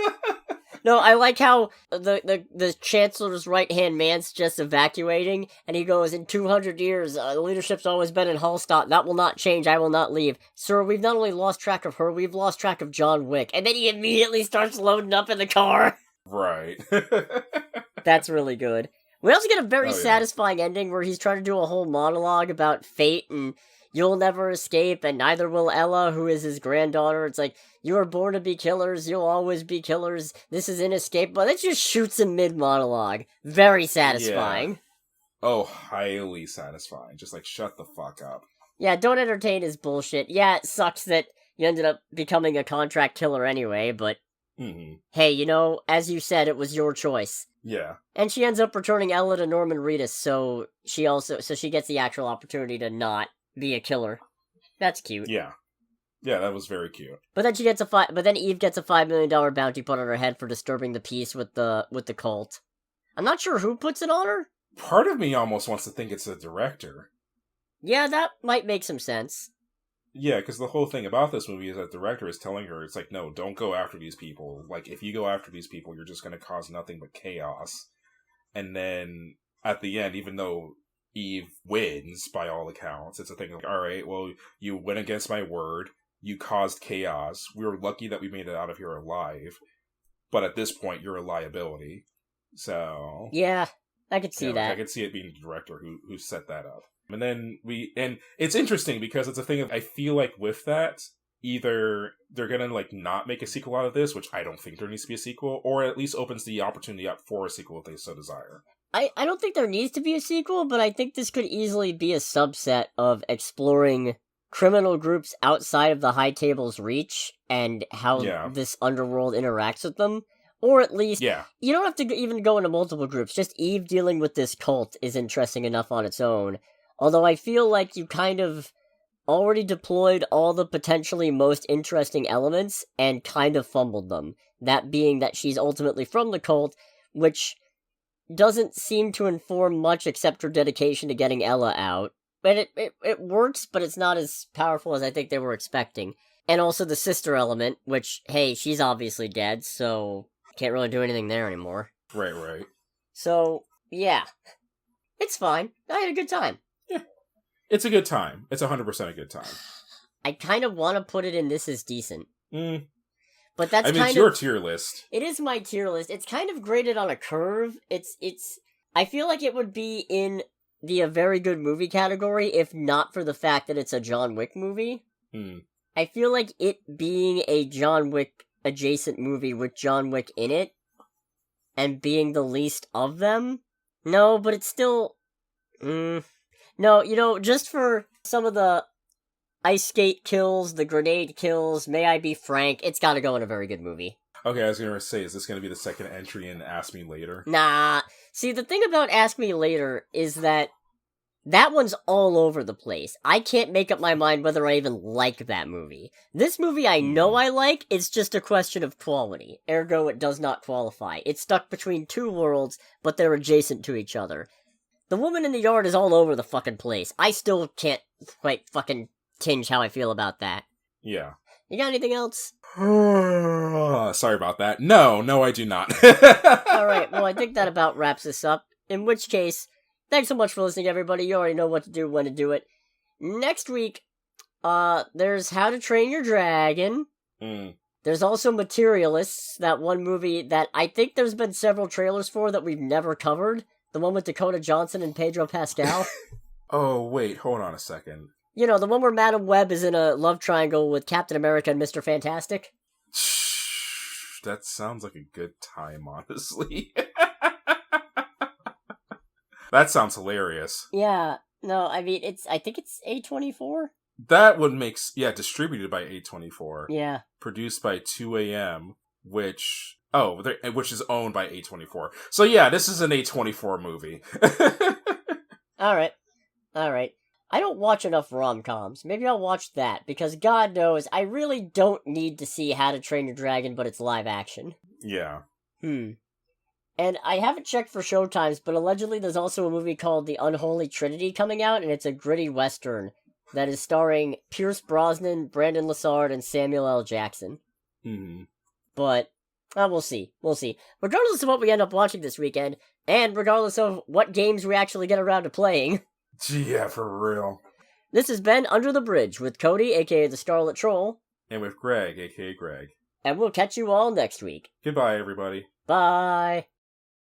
No, I like how the Chancellor's right-hand man's just evacuating, and he goes, "In 200 years, leadership's always been in Hallstatt. That will not change. I will not leave. Sir, we've not only lost track of her, we've lost track of John Wick." And then he immediately starts loading up in the car. Right. That's really good. We also get a very satisfying ending where he's trying to do a whole monologue about fate and you'll never escape, and neither will Ella, who is his granddaughter. It's like, you were born to be killers, you'll always be killers, this is inescapable. It just shoots him mid-monologue. Very satisfying. Yeah. Oh, highly satisfying. Just like, shut the fuck up. Yeah, don't entertain his bullshit. Yeah, it sucks that you ended up becoming a contract killer anyway, but hey, you know, as you said, it was your choice. Yeah. And she ends up returning Ella to Norman Reedus, so she gets the actual opportunity to not be a killer. That's cute. Yeah. Yeah, that was very cute. But then Eve gets a $5 million bounty put on her head for disturbing the peace with the cult. I'm not sure who puts it on her. Part of me almost wants to think it's the director. Yeah, that might make some sense. Yeah, because the whole thing about this movie is that the director is telling her, it's like, no, don't go after these people. Like, if you go after these people, you're just going to cause nothing but chaos. And then, at the end, even though Eve wins, by all accounts, it's a thing like, alright, well, you went against my word, you caused chaos, we were lucky that we made it out of here alive, but at this point, you're a liability. So... Yeah, I could see that. I could see it being the director who set that up. And it's interesting because it's a thing of, I feel like with that, either they're gonna like not make a sequel out of this, which I don't think there needs to be a sequel, or at least opens the opportunity up for a sequel if they so desire. I don't think there needs to be a sequel, but I think this could easily be a subset of exploring criminal groups outside of the High Table's reach and how this underworld interacts with them. Or at least, you don't have to even go into multiple groups, just Eve dealing with this cult is interesting enough on its own. Although I feel like you kind of already deployed all the potentially most interesting elements and kind of fumbled them. That being that she's ultimately from the cult, which doesn't seem to inform much except her dedication to getting Ella out. But it works, but it's not as powerful as I think they were expecting. And also the sister element, which, hey, she's obviously dead, so can't really do anything there anymore. Right. So, yeah. It's fine. I had a good time. It's a good time. It's 100% a good time. I kind of want to put it in This Is Decent. But that's it's your tier list. It is my tier list. It's kind of graded on a curve. I feel like it would be in the a very good movie category if not for the fact that it's a John Wick movie. I feel like it being a John Wick adjacent movie with John Wick in it, and being the least of them, no, but it's still... No, just for some of the ice skate kills, the grenade kills, May I Be Frank, it's gotta go in a very good movie. Okay, I was gonna say, is this gonna be the second entry in Ask Me Later? Nah. See, the thing about Ask Me Later is that one's all over the place. I can't make up my mind whether I even like that movie. This movie I know I like, it's just a question of quality. Ergo, it does not qualify. It's stuck between two worlds, but they're adjacent to each other. The Woman in the Yard is all over the fucking place. I still can't quite fucking tinge how I feel about that. Yeah. You got anything else? Sorry about that. No, I do not. Alright, well, I think that about wraps this up. In which case, thanks so much for listening, everybody. You already know what to do, when to do it. Next week, there's How to Train Your Dragon. There's also Materialists, that one movie that I think there's been several trailers for that we've never covered. The one with Dakota Johnson and Pedro Pascal. Oh, wait, hold on a second. You know, the one where Madam Web is in a love triangle with Captain America and Mr. Fantastic. That sounds like a good time, honestly. That sounds hilarious. Yeah, no, I mean, I think it's A24? That would make... Yeah, distributed by A24. Yeah. Produced by 2AM, which... Oh, which is owned by A24. So yeah, this is an A24 movie. Alright. I don't watch enough rom-coms. Maybe I'll watch that, because God knows, I really don't need to see How to Train Your Dragon, but it's live action. Yeah. And I haven't checked for showtimes, but allegedly there's also a movie called The Unholy Trinity coming out, and it's a gritty western that is starring Pierce Brosnan, Brandon Lassard, and Samuel L. Jackson. But... we'll see. Regardless of what we end up watching this weekend, and regardless of what games we actually get around to playing. Yeah, for real. This has been Under the Bridge with Cody, aka the Starlit Troll. And with Greg, aka Greg. And we'll catch you all next week. Goodbye, everybody. Bye.